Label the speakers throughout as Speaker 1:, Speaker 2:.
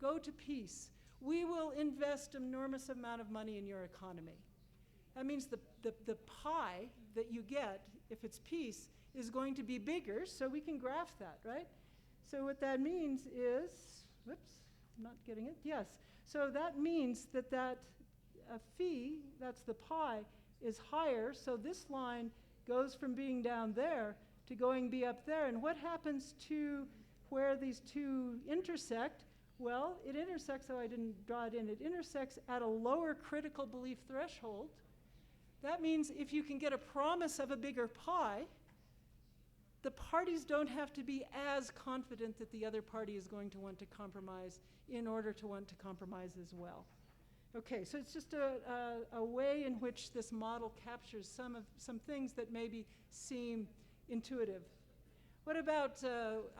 Speaker 1: go to peace. We will invest an enormous amount of money in your economy. That means the pie that you get, if it's peace, is going to be bigger, so we can graph that, right? So what that means is, whoops, I'm not getting it, yes. So that means that fee, that's the pie, is higher, so this line goes from being down there to going be up there. And what happens to where these two intersect? Well, it intersects, oh, I didn't draw it in, it intersects at a lower critical belief threshold. That means if you can get a promise of a bigger pie, the parties don't have to be as confident that the other party is going to want to compromise in order to want to compromise as well. Okay, so it's just a way in which this model captures some things that maybe seem intuitive. What about,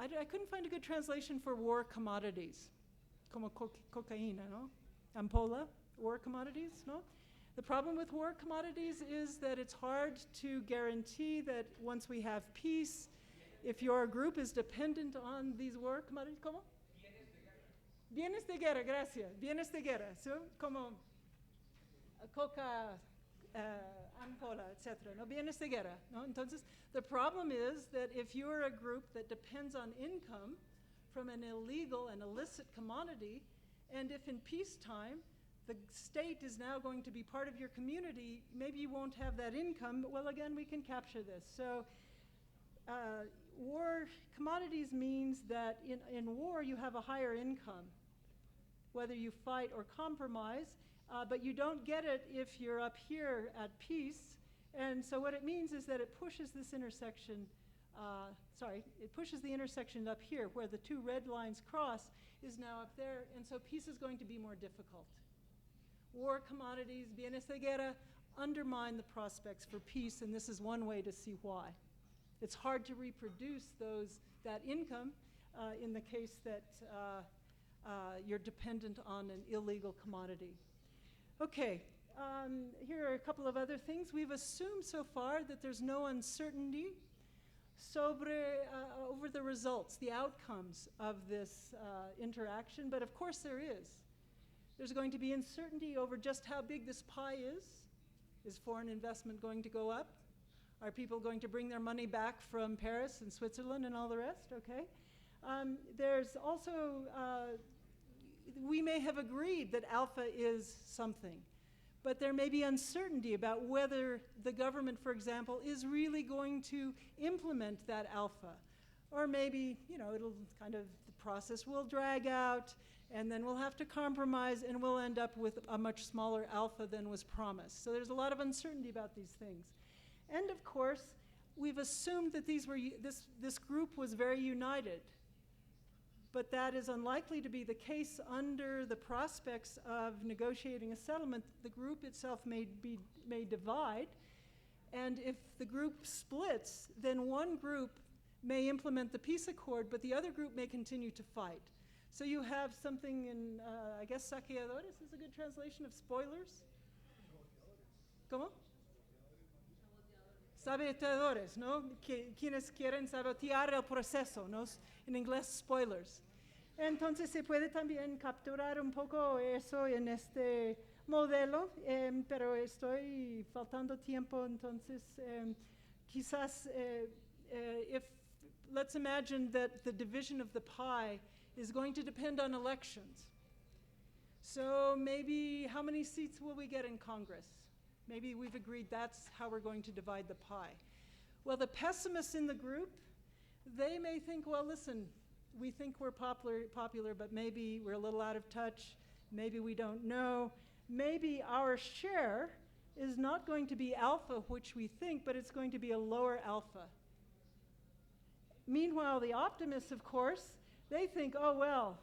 Speaker 1: I couldn't find a good translation for war commodities, como cocaína, no? Ampola, war commodities, no? The problem with war commodities is that it's hard to guarantee that once we have peace, if your group is dependent on these war commodities, ¿cómo? Bienes de guerra, gracias. Bienes de guerra, so, como coca, ampola, etc. No, bienes de guerra. No? Entonces, the problem is that if you're a group that depends on income from an illegal and illicit commodity, and if in peacetime the state is now going to be part of your community, maybe you won't have that income, but well, again, we can capture this. So war commodities means that in war you have a higher income, whether you fight or compromise, but you don't get it if you're up here at peace. And so what it means is that it pushes this intersection, it pushes the intersection up here where the two red lines cross is now up there, and so peace is going to be more difficult. War commodities, bienes de guerra, undermine the prospects for peace, and this is one way to see why. It's hard to reproduce that income in the case that you're dependent on an illegal commodity. Okay, here are a couple of other things. We've assumed so far that there's no uncertainty over the results, the outcomes of this interaction, but of course there is. There's going to be uncertainty over just how big this pie is. Is foreign investment going to go up? Are people going to bring their money back from Paris and Switzerland and all the rest? Okay. There's also, we may have agreed that alpha is something, but there may be uncertainty about whether the government, for example, is really going to implement that alpha. Or maybe, it'll the process will drag out, and then we'll have to compromise, and we'll end up with a much smaller alpha than was promised. So there's a lot of uncertainty about these things. And of course, we've assumed that this group was very united. But that is unlikely to be the case under the prospects of negotiating a settlement. The group itself may divide, and if the group splits, then one group may implement the peace accord, but the other group may continue to fight. So you have something in, I guess, saqueadores is a good translation of spoilers. ¿Cómo? Saboteadores, ¿no? Quienes quieren sabotear el proceso, ¿no? En inglés, spoilers. Entonces se puede también capturar un poco eso en este modelo, pero estoy faltando tiempo, entonces quizás let's imagine that the division of the pie is going to depend on elections. So maybe how many seats will we get in Congress? Maybe we've agreed that's how we're going to divide the pie. Well, the pessimists in the group, they may think, well, listen, we think we're popular, but maybe we're a little out of touch. Maybe we don't know. Maybe our share is not going to be alpha, which we think, but it's going to be a lower alpha. Meanwhile, the optimists, of course, they think, oh, well,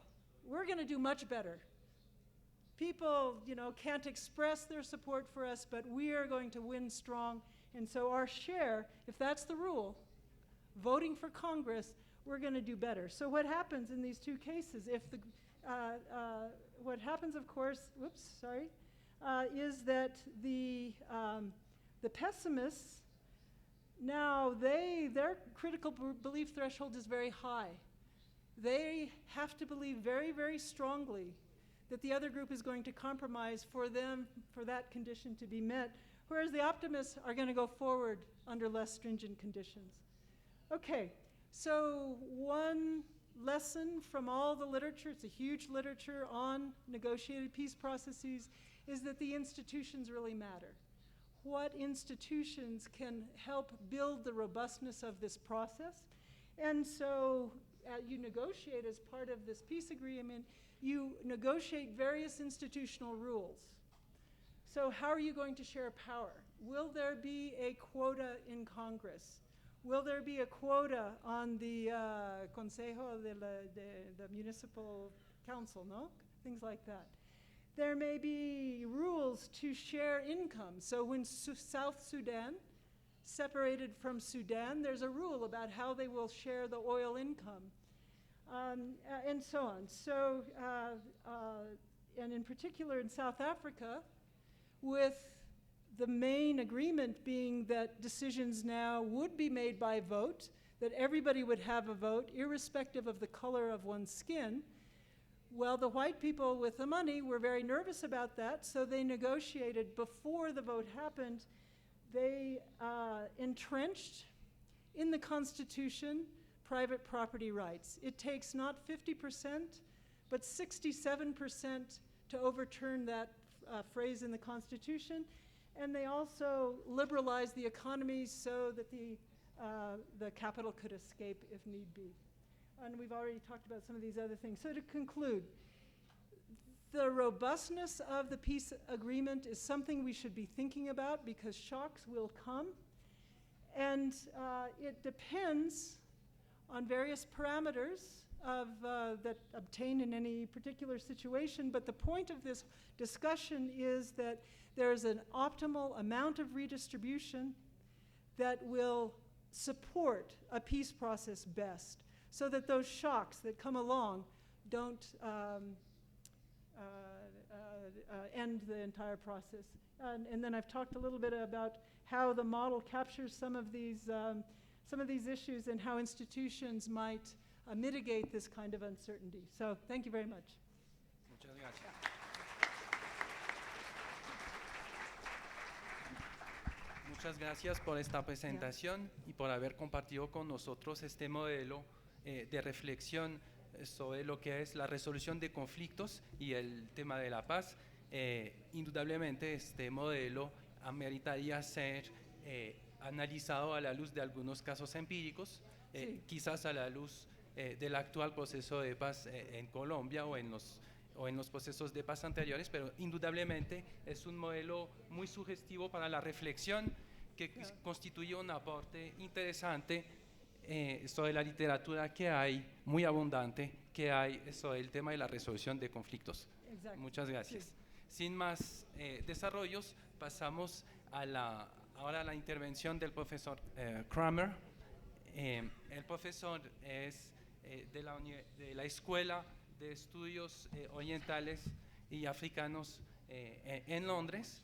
Speaker 1: we're going to do much better. People, can't express their support for us, but we are going to win strong. And so our share, if that's the rule, voting for Congress, we're going to do better. So what happens in these two cases? What happens, of course, is that the pessimists, now their critical belief threshold is very high. they have to believe very, very strongly that the other group is going to compromise for that condition to be met, whereas the optimists are going to go forward under less stringent conditions. Okay, so one lesson from all the literature, it's a huge literature on negotiated peace processes, is that the institutions really matter. What institutions can help build the robustness of this process? And so you negotiate as part of this peace agreement, you negotiate various institutional rules. So how are you going to share power? Will there be a quota in Congress? Will there be a quota on the Consejo de the Municipal Council, no? Things like that. There may be rules to share income. So when South Sudan separated from Sudan, there's a rule about how they will share the oil income, and so on. So, and in particular in South Africa, with the main agreement being that decisions now would be made by vote, that everybody would have a vote, irrespective of the color of one's skin. Well, the white people with the money were very nervous about that, so they negotiated before the vote happened. They entrenched in the Constitution private property rights. It takes not 50%, but 67% to overturn that phrase in the Constitution. And they also liberalized the economy so that the capital could escape if need be. And we've already talked about some of these other things. So to conclude, the robustness of the peace agreement is something we should be thinking about because shocks will come. And it depends on various parameters that obtain in any particular situation. But the point of this discussion is that there is an optimal amount of redistribution that will support a peace process best, so that those shocks that come along don't end the entire process. And then I've talked a little bit about how the model captures some of these issues and how institutions might mitigate this kind of uncertainty. So thank you very much.
Speaker 2: Muchas gracias. Muchas gracias por esta presentación y por haber compartido con nosotros este modelo de reflexión sobre lo que es la resolución de conflictos y el tema de la paz. Indudablemente este modelo ameritaría ser analizado a la luz de algunos casos empíricos, quizás a la luz del actual proceso de paz en Colombia o en los procesos de paz anteriores, pero indudablemente es un modelo muy sugestivo para la reflexión que constituye un aporte interesante sobre la literatura que hay, muy abundante, que hay sobre el tema de la resolución de conflictos.
Speaker 1: Exacto.
Speaker 2: Muchas gracias. Sin más desarrollos, pasamos ahora a la intervención del profesor Kramer. El profesor es de la Escuela de Estudios Orientales y Africanos en Londres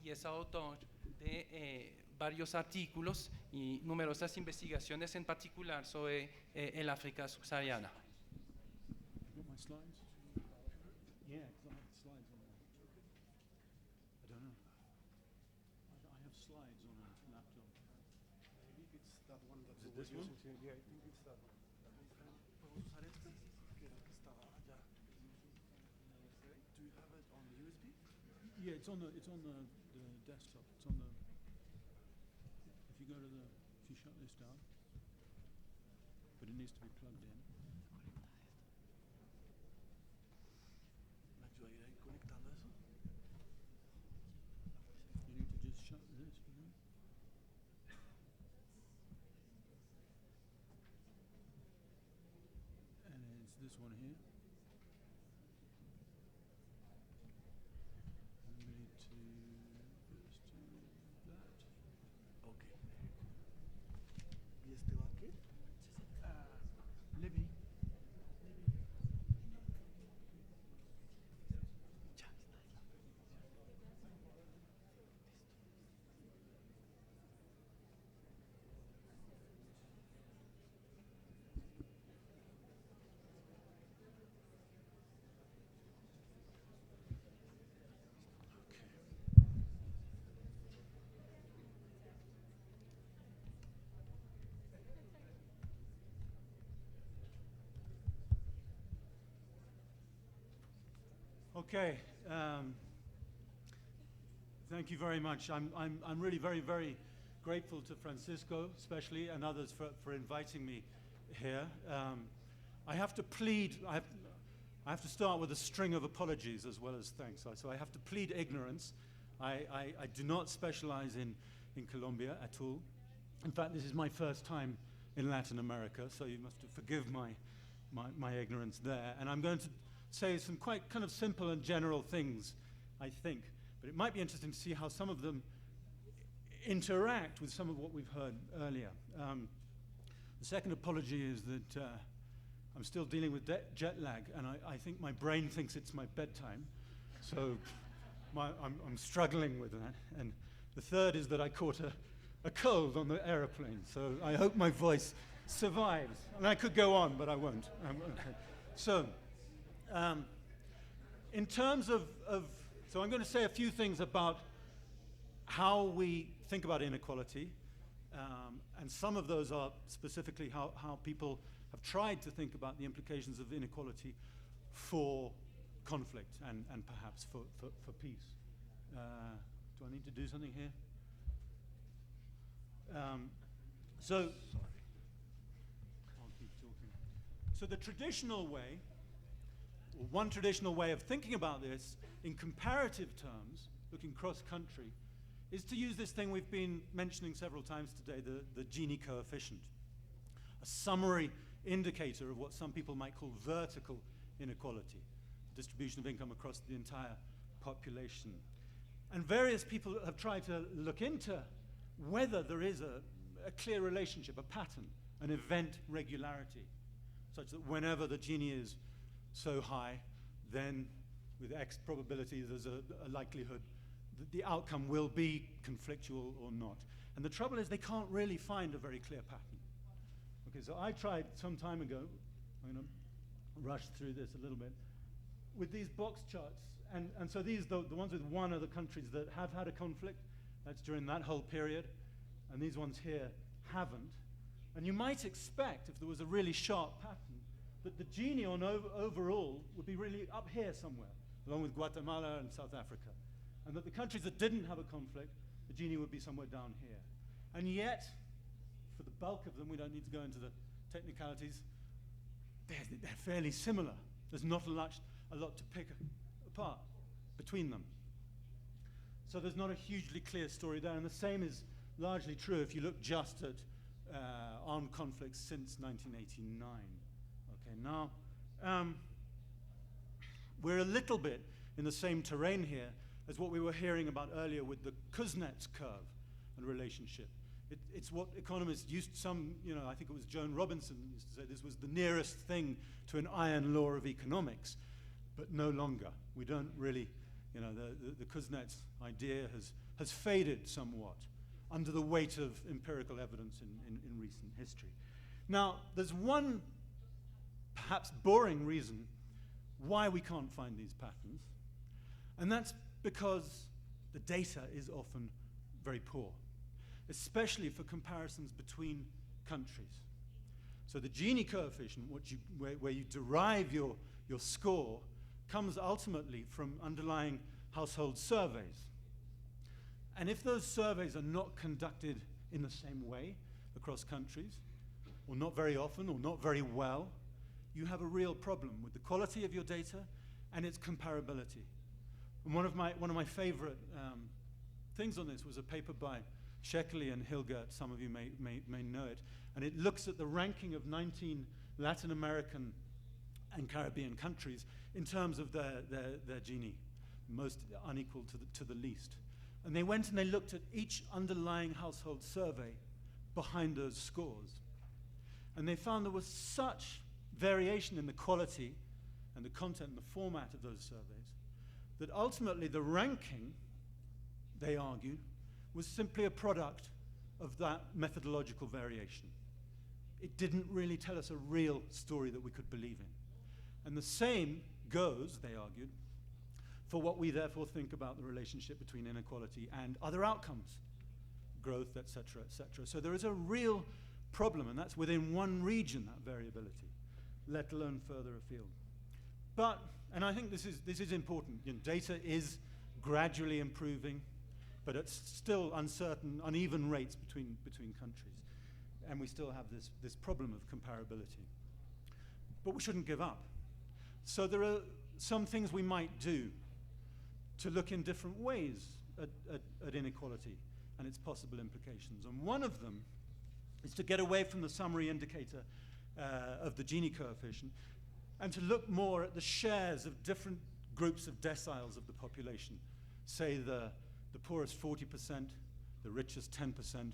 Speaker 2: y es autor de varios artículos y numerosas investigaciones, en particular sobre el África subsahariana.
Speaker 3: This one? Yeah, you can start. ¿Podemos usar este? Que era el que estaba allá. Do you have it on USB?
Speaker 4: Yeah, it's on the desktop. It's on the. If you shut this down, but it needs to be plugged in.
Speaker 3: ¿Me ayudaría a ir conectando eso?
Speaker 4: You need to just shut this. And it's this one here. And we need to just do that.
Speaker 3: Okay. ¿Y este va aquí?
Speaker 4: Libby. Okay. Thank you very much. I'm really very, very grateful to Francisco, especially, and others for inviting me here. I have to plead. I have to start with a string of apologies as well as thanks. So I have to plead ignorance. I do not specialize in Colombia at all. In fact, this is my first time in Latin America, so you must forgive my ignorance there. And I'm going to say some quite kind of simple and general things, I think. But it might be interesting to see how some of them interact with some of what we've heard earlier. The second apology is that I'm still dealing with jet lag, and I think my brain thinks it's my bedtime. So I'm struggling with that. And the third is that I caught a cold on the aeroplane, so I hope my voice survives. And I could go on, but I won't. Okay. So, in terms of, so I'm going to say a few things about how we think about inequality, and some of those are specifically how people have tried to think about the implications of inequality for conflict and perhaps for peace. Do I need to do something here? So I'll keep talking. So the traditional way, or one traditional way of thinking about this in comparative terms, looking cross-country, is to use this thing we've been mentioning several times today, the Gini coefficient, a summary indicator of what some people might call vertical inequality, distribution of income across the entire population. And various people have tried to look into whether there is a clear relationship, a pattern, an event regularity, such that whenever the Gini is so high, then with X probability there's a likelihood that the outcome will be conflictual or not. And the trouble is they can't really find a very clear pattern. Okay, so I tried some time ago, I'm going to rush through this a little bit, with these box charts. And so these, the ones with one are the countries that have had a conflict. That's during that whole period. And these ones here haven't. And you might expect, if there was a really sharp pattern, that the Gini on overall would be really up here somewhere, along with Guatemala and South Africa. And that the countries that didn't have a conflict, the Gini would be somewhere down here. And yet, for the bulk of them, we don't need to go into the technicalities, they're fairly similar. There's not a lot to pick apart between them. So there's not a hugely clear story there, and the same is largely true if you look just at armed conflicts since 1989. Okay, now we're a little bit in the same terrain here as what we were hearing about earlier with the Kuznets curve and relationship. It's what economists used I think it was Joan Robinson used to say this was the nearest thing to an iron law of economics, but no longer. We don't really, the Kuznets idea has faded somewhat under the weight of empirical evidence in recent history. Now, there's one perhaps boring reason why we can't find these patterns, and that's because the data is often very poor, especially for comparisons between countries. So the Gini coefficient, where you derive your score, comes ultimately from underlying household surveys. And if those surveys are not conducted in the same way across countries, or not very often, or not very well, you have a real problem with the quality of your data and its comparability. And one of my favorite things on this was a paper by Sheckley and Hilgert. Some of you may know it. And it looks at the ranking of 19 Latin American and Caribbean countries in terms of their Gini, most unequal to the least. And they went and they looked at each underlying household survey behind those scores. And they found there was such variation in the quality and the content and the format of those surveys that ultimately the ranking, they argued, was simply a product of that methodological variation. It didn't really tell us a real story that we could believe in. And the same goes, they argued, for what we therefore think about the relationship between inequality and other outcomes, growth, et cetera, et cetera. So there is a real problem, and that's within one region, that variability, let alone further afield. But, and I think this is important, you know, data is gradually improving, but it's still uncertain, uneven rates between countries. And we still have this problem of comparability. But we shouldn't give up. So there are some things we might do to look in different ways at inequality and its possible implications. And one of them is to get away from the summary indicator of the Gini coefficient and to look more at the shares of different groups of deciles of the population. Say the poorest 40%, the richest 10%,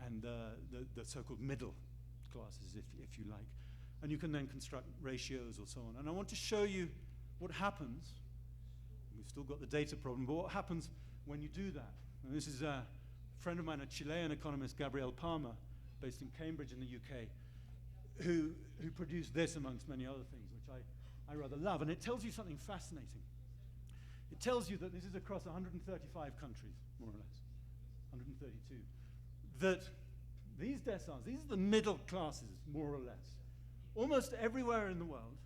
Speaker 4: and the so-called middle classes, if you like. And you can then construct ratios or so on. And I want to show you what happens. We've still got the data problem, but what happens when you do that. And this is a friend of mine, a Chilean economist, Gabriel Palma, based in Cambridge in the UK, who produced this amongst many other things, which I rather love. And it tells you something fascinating. It tells you that this is across 135 countries, more or less, 132, that these deciles, these are the middle classes, more or less, almost everywhere in the world,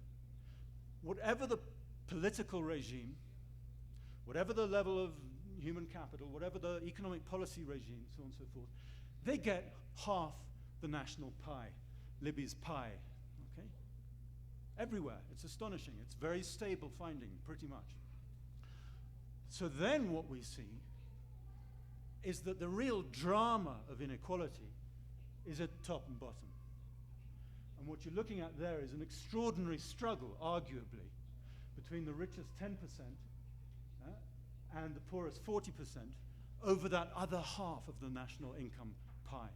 Speaker 4: whatever the political regime, whatever the level of human capital, whatever the economic policy regime, so on and so forth, they get half the national pie, Libby's pie, okay? Everywhere. It's astonishing. It's very stable finding, pretty much. So then what we see is that the real drama of inequality is at top and bottom. And what you're looking at there is an extraordinary struggle, arguably, between the richest 10% and the poorest 40% over that other half of the national income pie. Okay.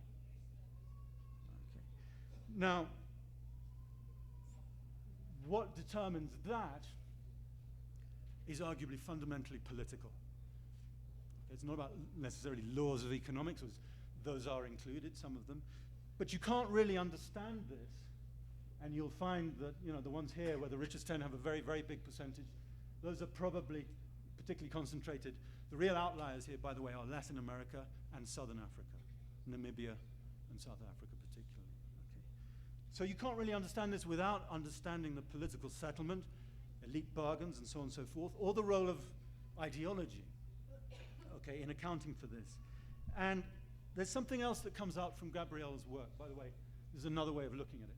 Speaker 4: Now, what determines that is arguably fundamentally political. It's not about necessarily laws of economics, those are included, some of them, but you can't really understand this, and you'll find that, you know, the ones here where the richest 10 have a very, very big percentage, those are probably particularly concentrated. The real outliers here, by the way, are Latin America and Southern Africa, Namibia and South Africa particularly. Okay. So you can't really understand this without understanding the political settlement, elite bargains, and so on and so forth, or the role of ideology, okay, in accounting for this. And there's something else that comes out from Gabrielle's work. By the way, there's another way of looking at it.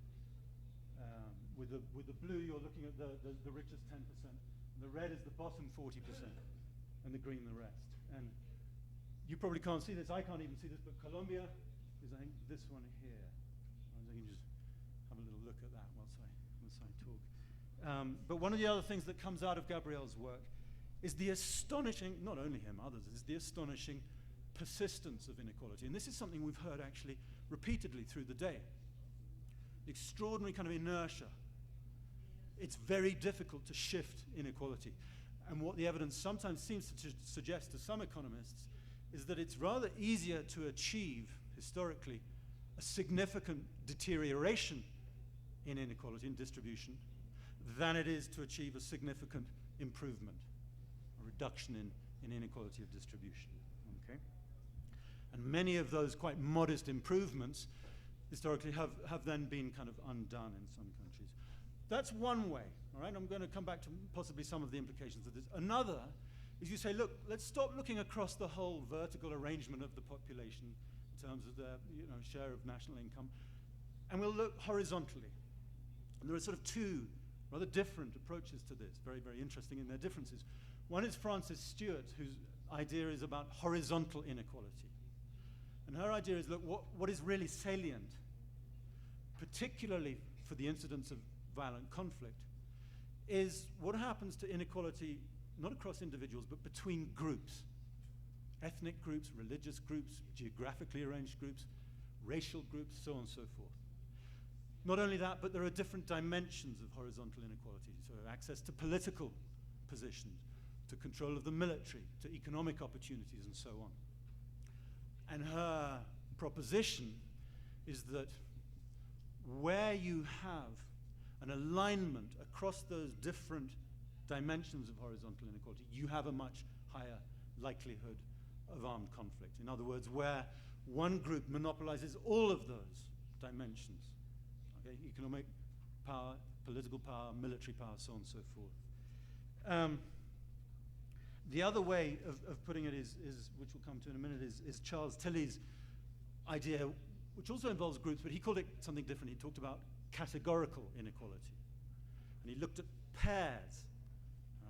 Speaker 4: With the blue, you're looking at the richest 10%. The red is the bottom 40%, and the green the rest. And you probably can't see this. I can't even see this, but Colombia is, I think, this one here. I can just have a little look at that whilst I talk. But one of the other things that comes out of Gabrielle's work is the astonishing, not only him, others, is the astonishing persistence of inequality. And this is something we've heard actually repeatedly through the day. The extraordinary kind of inertia. It's very difficult to shift inequality. And what the evidence sometimes seems to suggest to some economists is that it's rather easier to achieve, historically, a significant deterioration in inequality and distribution than it is to achieve a significant improvement, a reduction in inequality of distribution. Okay? And many of those quite modest improvements historically have then been kind of undone in some countries. That's one way, all right? I'm going to come back to possibly some of the implications of this. Another is you say, look, let's stop looking across the whole vertical arrangement of the population in terms of their share of national income, and we'll look horizontally. And there are sort of two rather different approaches to this, very, very interesting in their differences. One is Frances Stewart, whose idea is about horizontal inequality. And her idea is, look, what is really salient, particularly for the incidence of violent conflict, is what happens to inequality, not across individuals, but between groups. Ethnic groups, religious groups, geographically arranged groups, racial groups, so on and so forth. Not only that, but there are different dimensions of horizontal inequality. So access to political positions, to control of the military, to economic opportunities, and so on. And her proposition is that where you have an alignment across those different dimensions of horizontal inequality, you have a much higher likelihood of armed conflict. In other words, where one group monopolizes all of those dimensions, okay, economic power, political power, military power, so on and so forth. The other way of putting it is, which we'll come to in a minute, is Charles Tilly's idea, which also involves groups, but he called it something different. He talked about categorical inequality. And he looked at pairs,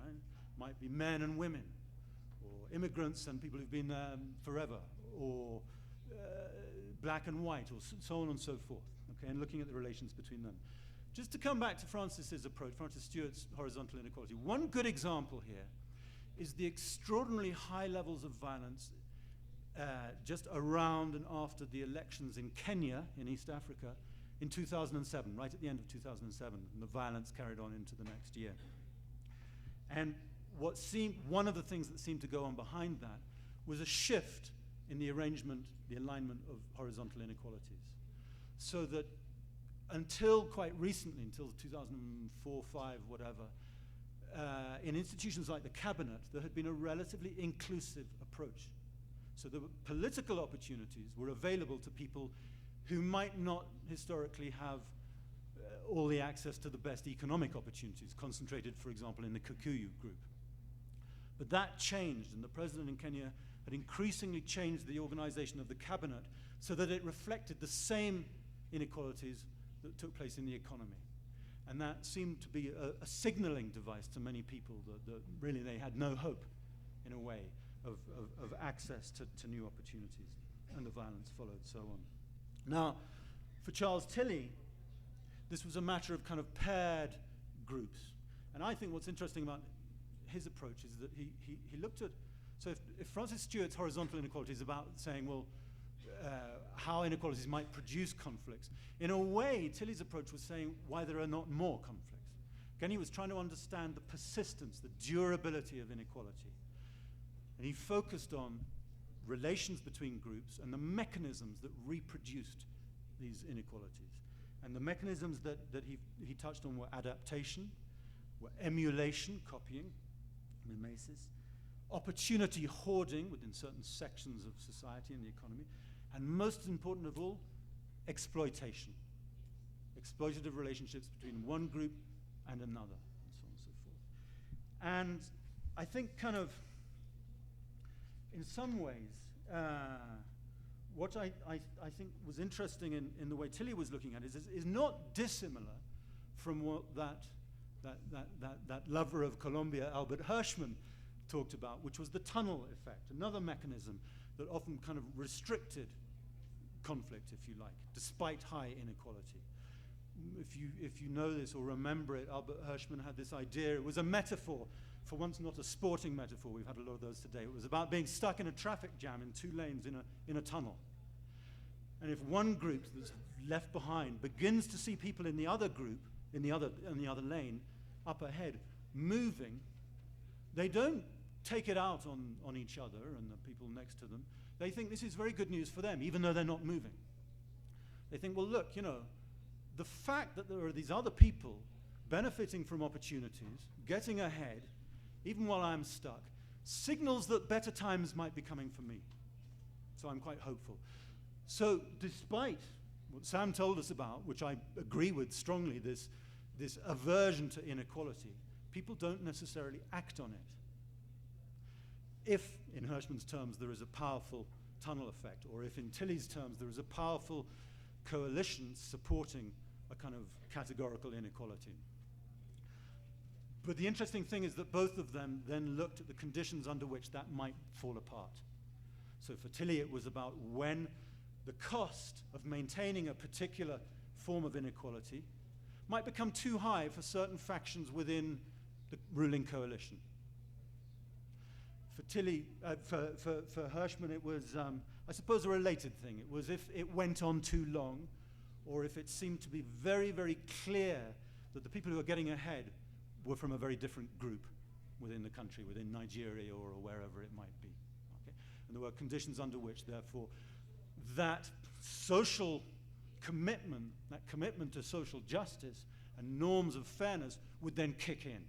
Speaker 4: right? Might be men and women, or immigrants and people who've been there forever, or black and white, or so on and so forth, okay, and looking at the relations between them. Just to come back to Francis's approach, Francis Stewart's horizontal inequality, one good example here is the extraordinarily high levels of violence just around and after the elections in Kenya, in East Africa, in 2007, right at the end of 2007, and the violence carried on into the next year. And one of the things that seemed to go on behind that was a shift in the arrangement, the alignment of horizontal inequalities. So that until quite recently, until 2004, 5, whatever, in institutions like the cabinet, there had been a relatively inclusive approach. So the political opportunities were available to people who might not historically have all the access to the best economic opportunities, concentrated, for example, in the Kikuyu group. But that changed, and the president in Kenya had increasingly changed the organization of the cabinet so that it reflected the same inequalities that took place in the economy. And that seemed to be a signaling device to many people that really they had no hope, in a way, of access to new opportunities. And the violence followed, so on. Now, for Charles Tilly, this was a matter of kind of paired groups. And I think what's interesting about his approach is that he looked at, so if Francis Stewart's horizontal inequality is about saying, well, how inequalities might produce conflicts, in a way, Tilly's approach was saying why there are not more conflicts. Again, he was trying to understand the persistence, the durability of inequality. And he focused on relations between groups and the mechanisms that reproduced these inequalities. And the mechanisms that he touched on were adaptation, were emulation, copying, mimesis, opportunity hoarding within certain sections of society and the economy, and most important of all, exploitation. Exploitative relationships between one group and another, and so on and so forth. And I think kind of, in some ways, what I think was interesting in the way Tilly was looking at it is not dissimilar from what that lover of Colombia, Albert Hirschman, talked about, which was the tunnel effect, another mechanism that often kind of restricted conflict, if you like, despite high inequality. If you know this or remember it, Albert Hirschman had this idea. It was a metaphor, for once not a sporting metaphor. We've had a lot of those today. It was about being stuck in a traffic jam in 2 lanes in a tunnel. And if one group that's left behind begins to see people in the other group, in the other lane, up ahead, moving, they don't take it out on each other and the people next to them. They think this is very good news for them, even though they're not moving. They think, well, look, the fact that there are these other people benefiting from opportunities, getting ahead, even while I'm stuck, signals that better times might be coming for me. So I'm quite hopeful. So despite what Sam told us about, which I agree with strongly, this aversion to inequality, people don't necessarily act on it. If, in Hirschman's terms, there is a powerful tunnel effect, or if in Tilly's terms there is a powerful coalition supporting a kind of categorical inequality. But the interesting thing is that both of them then looked at the conditions under which that might fall apart. So for Tilly, it was about when the cost of maintaining a particular form of inequality might become too high for certain factions within the ruling coalition. For Tilly, for Hirschman, it was, I suppose, a related thing. It was if it went on too long, or if it seemed to be very, very clear that the people who were getting ahead were from a very different group within the country, within Nigeria or wherever it might be. Okay? And there were conditions under which, therefore, that social commitment, that commitment to social justice and norms of fairness would then kick in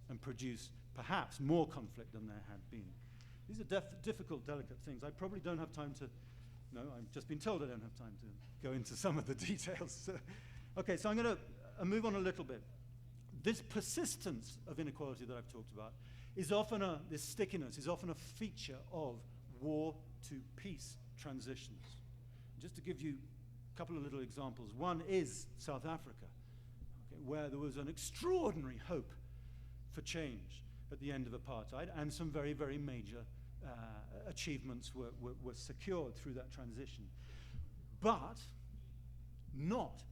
Speaker 4: and produce perhaps more conflict than there had been. These are difficult, delicate things. I probably don't have time to, no, I've just been told I don't have time to go into some of the details. Okay, so I'm going to move on a little bit. this persistence of inequality that I've talked about is often this stickiness is often a feature of war to peace transitions. Just to give you a couple of little examples. One is South Africa, okay, where there was an extraordinary hope for change at the end of apartheid, and some very, very major achievements were secured through that transition. But not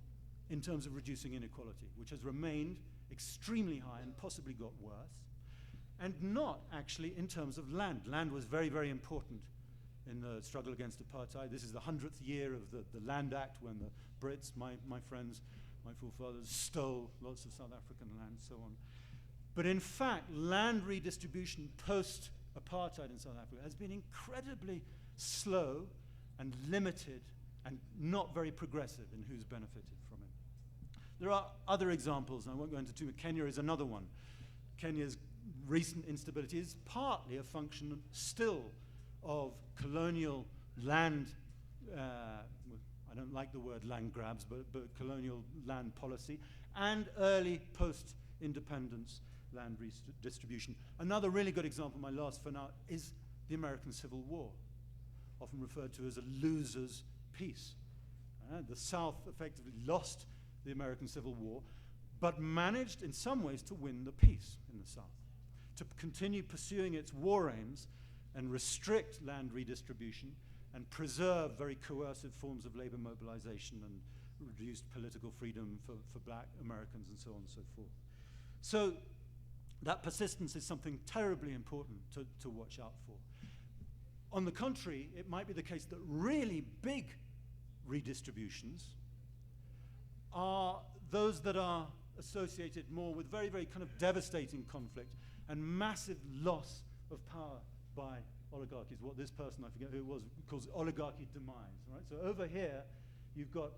Speaker 4: in terms of reducing inequality, which has remained extremely high and possibly got worse, and not actually in terms of land. Land was very, very important in the struggle against apartheid. This is the 100th year of the Land Act, when the Brits, my friends, my forefathers, stole lots of South African land, so on. But in fact, land redistribution post-apartheid in South Africa has been incredibly slow and limited and not very progressive in who's benefited from it. There are other examples, and I won't go into too much. Kenya is another one. Kenya's recent instability is partly a function still of colonial land, I don't like the word land grabs, but colonial land policy, and early post-independence land redistribution. Another really good example, my last for now, is the American Civil War, often referred to as a loser's peace. The South effectively lost the American Civil War, but managed in some ways to win the peace in the South, to continue pursuing its war aims and restrict land redistribution and preserve very coercive forms of labor mobilization and reduced political freedom for black Americans and so on and so forth. So that persistence is something terribly important to watch out for. On the contrary, it might be the case that really big redistributions are those that are associated more with very, very kind of devastating conflict and massive loss of power by oligarchies, what this person, I forget who it was, calls oligarchy demise, right? So over here, you've got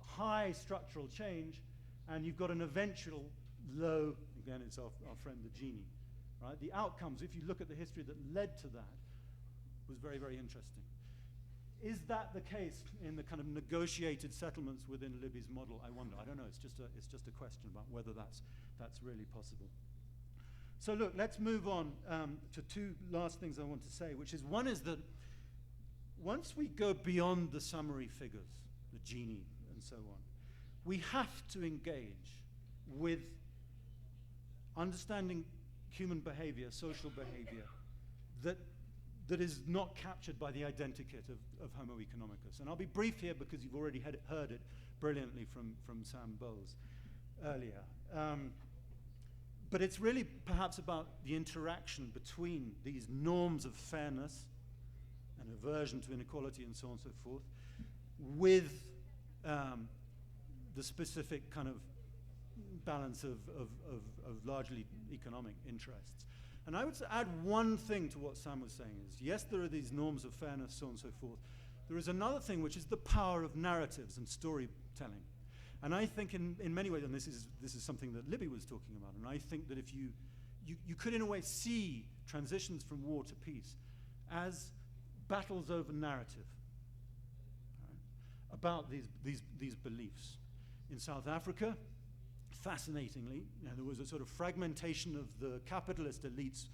Speaker 4: high structural change, and you've got an eventual low, again, it's our friend the genie, right? The outcomes, if you look at the history that led to that, was very, very interesting. Is that the case in the kind of negotiated settlements within Libby's model? I wonder. I don't know. It's just a question about whether that's really possible. So look, let's move on to two last things I want to say, which is, one is that once we go beyond the summary figures, the Gini and so on, we have to engage with understanding human behavior, social behavior, that is not captured by the identikit of Homo economicus. And I'll be brief here because you've already heard it brilliantly from Sam Bowles earlier. But it's really perhaps about the interaction between these norms of fairness and aversion to inequality and so on and so forth with the specific kind of balance of largely economic interests. And I would add one thing to what Sam was saying is, yes, there are these norms of fairness, so on and so forth. There is another thing, which is the power of narratives and storytelling. And I think in many ways, and this is something that Libby was talking about, and I think that if you could in a way see transitions from war to peace as battles over narrative, right, about these beliefs. In South Africa, fascinatingly, there was a sort of fragmentation of the capitalist elites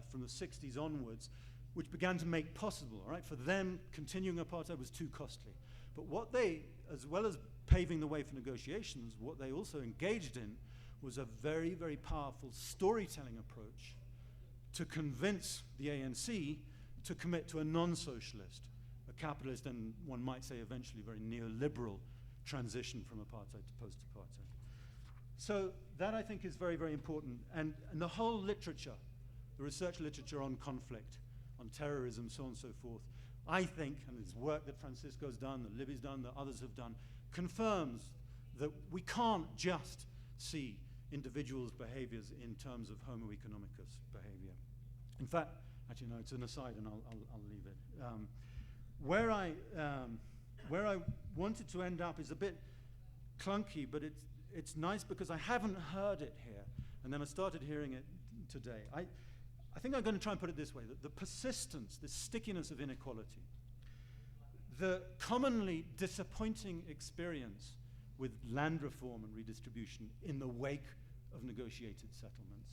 Speaker 4: from the 60s onwards, which began to make possible, right? For them, continuing apartheid was too costly. But what they, as well as paving the way for negotiations, what they also engaged in was a very, very powerful storytelling approach to convince the ANC to commit to a non-socialist, a capitalist, and one might say eventually very neoliberal transition from apartheid to post-apartheid. So that, I think, is very, very important. And the whole literature, the research literature on conflict, on terrorism, so on and so forth, I think, and this work that Francisco's done, that Libby's done, that others have done, confirms that we can't just see individuals' behaviors in terms of Homo economicus behavior. In fact, actually, no, it's an aside, and I'll leave it. Where I wanted to end up is a bit clunky, but it's nice because I haven't heard it here, and then I started hearing it today. I think I'm going to try and put it this way, that the persistence, the stickiness of inequality, the commonly disappointing experience with land reform and redistribution in the wake of negotiated settlements.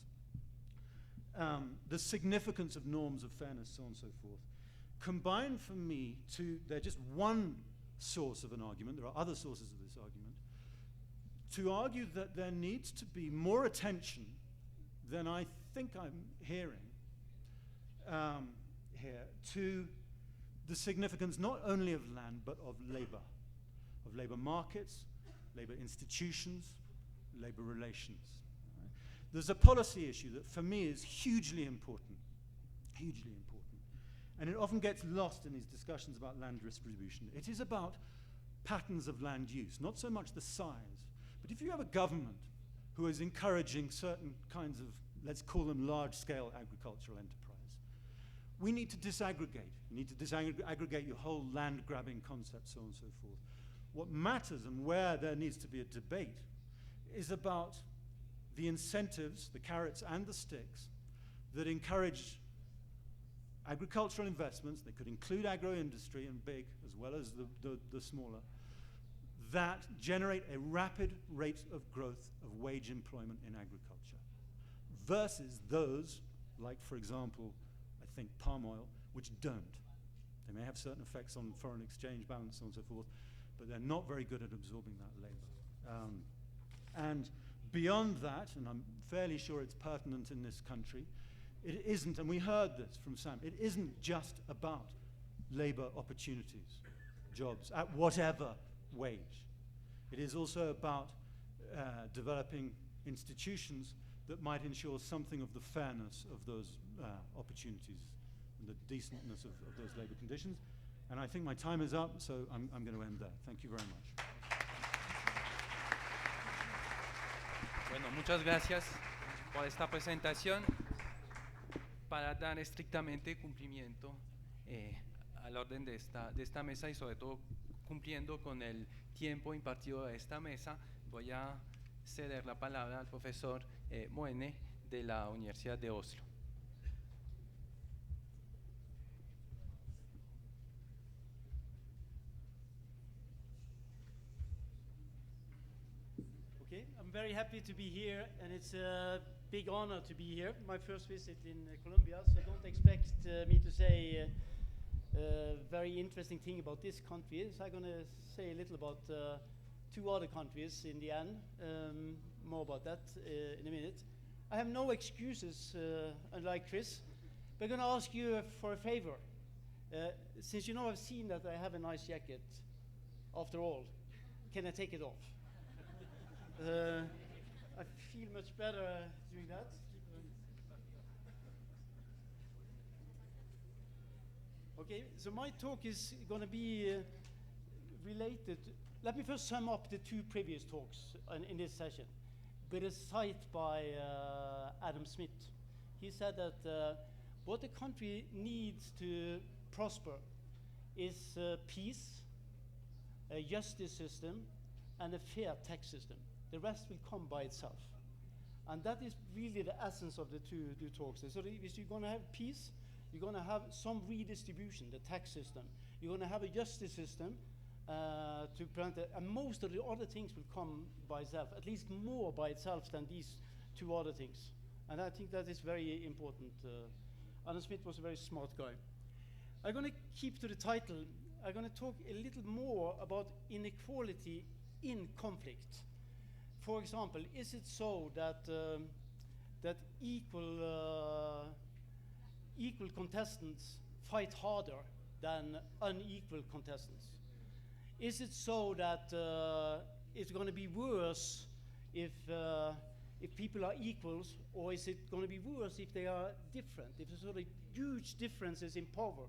Speaker 4: The significance of norms of fairness, so on and so forth, combine for me to, they're just one source of an argument, there are other sources of this argument, to argue that there needs to be more attention than I think I'm hearing here to the significance not only of land but of labor markets, labor institutions, labor relations. Right? There's a policy issue that for me is hugely important, and it often gets lost in these discussions about land distribution. It is about patterns of land use, not so much the size, but if you have a government who is encouraging certain kinds of, let's call them large-scale agricultural enterprise, we need to disaggregate. You need to disaggregate your whole land-grabbing concept, so on and so forth. What matters and where there needs to be a debate is about the incentives, the carrots and the sticks, that encourage agricultural investments, they could include agro-industry and big as well as the smaller, that generate a rapid rate of growth of wage employment in agriculture, versus those, like for example, I think palm oil, which don't. They may have certain effects on foreign exchange balance, so on and so forth, but they're not very good at absorbing that labor. And beyond that, and I'm fairly sure it's pertinent in this country, it isn't, and we heard this from Sam, it isn't just about labor opportunities, jobs, at whatever wage. It is also about developing institutions that might ensure something of the fairness of those opportunities and the decentness of those labor conditions. And I think my time is up, so I'm going to end there. Thank you very much.
Speaker 2: Bueno, muchas gracias por esta presentación. Para dar estrictamente cumplimiento al orden de esta mesa y sobre todo cumpliendo con el tiempo impartido a esta mesa, voy a ceder la palabra al profesor Moene de la Universidad de Oslo.
Speaker 5: Okay, I'm very happy to be here, and it's a big honor to be here. My first visit in Colombia, so don't expect me to say a very interesting thing about this country. So I'm going to say a little about two other countries in the end. More about that in a minute. I have no excuses, unlike Chris. We're going to ask you for a favor. Since you know I've seen that I have a nice jacket, after all, can I take it off? I feel much better doing that. Okay, so my talk is going to be related. Let me first sum up the two previous talks in this session with a cite by Adam Smith. He said that what a country needs to prosper is peace, a justice system, and a fair tax system. The rest will come by itself. And that is really the essence of the two talks. So if you're going to have peace, you're going to have some redistribution, the tax system. You're going to have a justice system to prevent it. And most of the other things will come by itself, at least more by itself than these two other things. And I think that is very important. Adam Smith was a very smart guy. I'm going to keep to the title. I'm going to talk a little more about inequality in conflict. For example, is it so that that equal contestants fight harder than unequal contestants? Is it so that it's going to be worse if people are equals, or is it going to be worse if they are different? If there's sort of huge differences in power,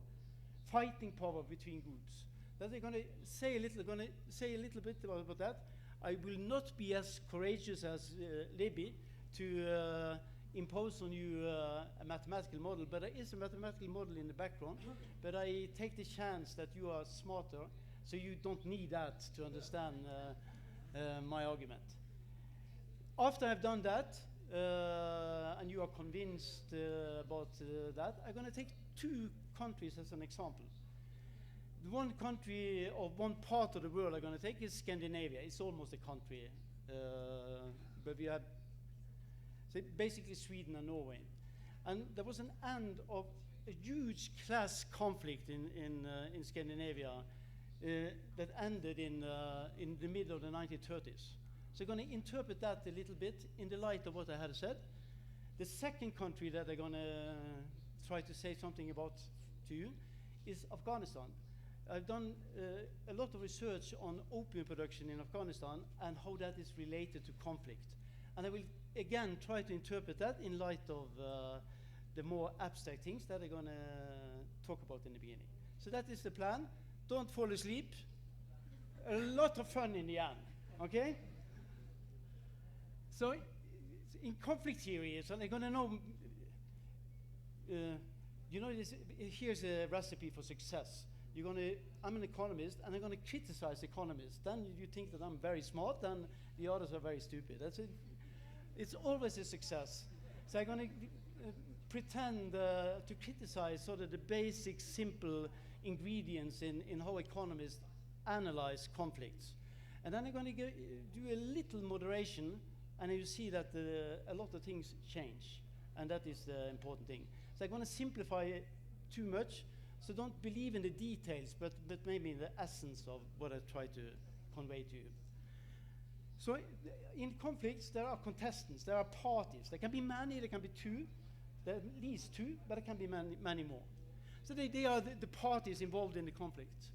Speaker 5: fighting power between groups? That they're going to say a little bit about that. I will not be as courageous as Libby to impose on you a mathematical model, but there is a mathematical model in the background. But I take the chance that you are smarter, so you don't need that to understand my argument. After I've done that, and you are convinced about that, I'm going to take two countries as an example. The one country or one part of the world I'm going to take is Scandinavia. It's almost a country, but we have So basically Sweden and Norway. And there was an end of a huge class conflict in Scandinavia that ended in the middle of the 1930s. So I'm going to interpret that a little bit in the light of what I had said. The second country that I'm going to try to say something about to you is Afghanistan. I've done a lot of research on opium production in Afghanistan and how that is related to conflict. And I will again try to interpret that in light of the more abstract things that I'm going to talk about in the beginning. So that is the plan. Don't fall asleep. A lot of fun in the end, okay? So in conflict theory, so they're going to know, you know, here's a recipe for success. I'm an economist, and I'm going to criticize economists. Then you think that I'm very smart, and the others are very stupid. It's always a success. So I'm going to pretend to criticize sort of the basic, simple ingredients in how economists analyze conflicts. And then I'm going to do a little moderation, and you see that a lot of things change. And that is the important thing. So I'm going to simplify it too much. So don't believe in the details, but maybe in the essence of what I try to convey to you. So in conflicts, there are contestants, there are parties. There can be many, there can be two, there are at least two, but there can be many more. So they are the parties involved in the conflict.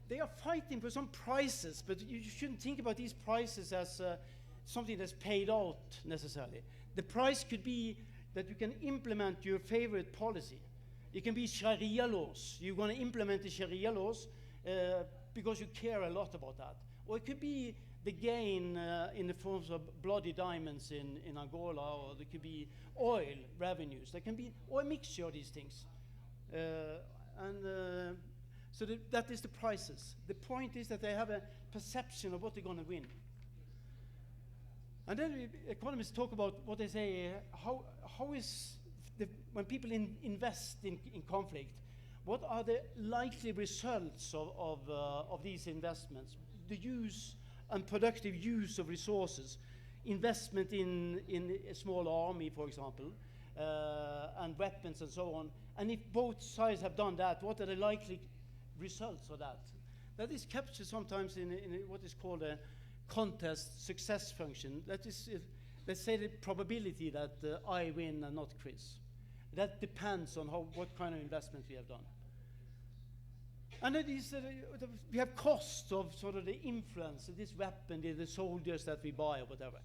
Speaker 5: They are fighting for some prizes, but you shouldn't think about these prizes as something that's paid out necessarily. The prize could be that you can implement your favorite policy. It can be Sharia laws. You're going to implement the Sharia laws because you care a lot about that. Or it could be the gain in the forms of bloody diamonds in Angola, or there could be oil revenues. There can be or a mixture of these things. So that is the prices. The point is that they have a perception of what they're going to win. And then economists talk about what they say, how is when people invest in conflict, what are the likely results of these investments? The use and productive use of resources, investment in a small army, for example, and weapons and so on. And if both sides have done that, what are the likely results of that? That is captured sometimes in what is called a contest success function. That is, let's say, the probability that I win and not Chris. That depends on what kind of investment we have done. And it is, we have costs of sort of the influence of this weapon, the soldiers that we buy or whatever.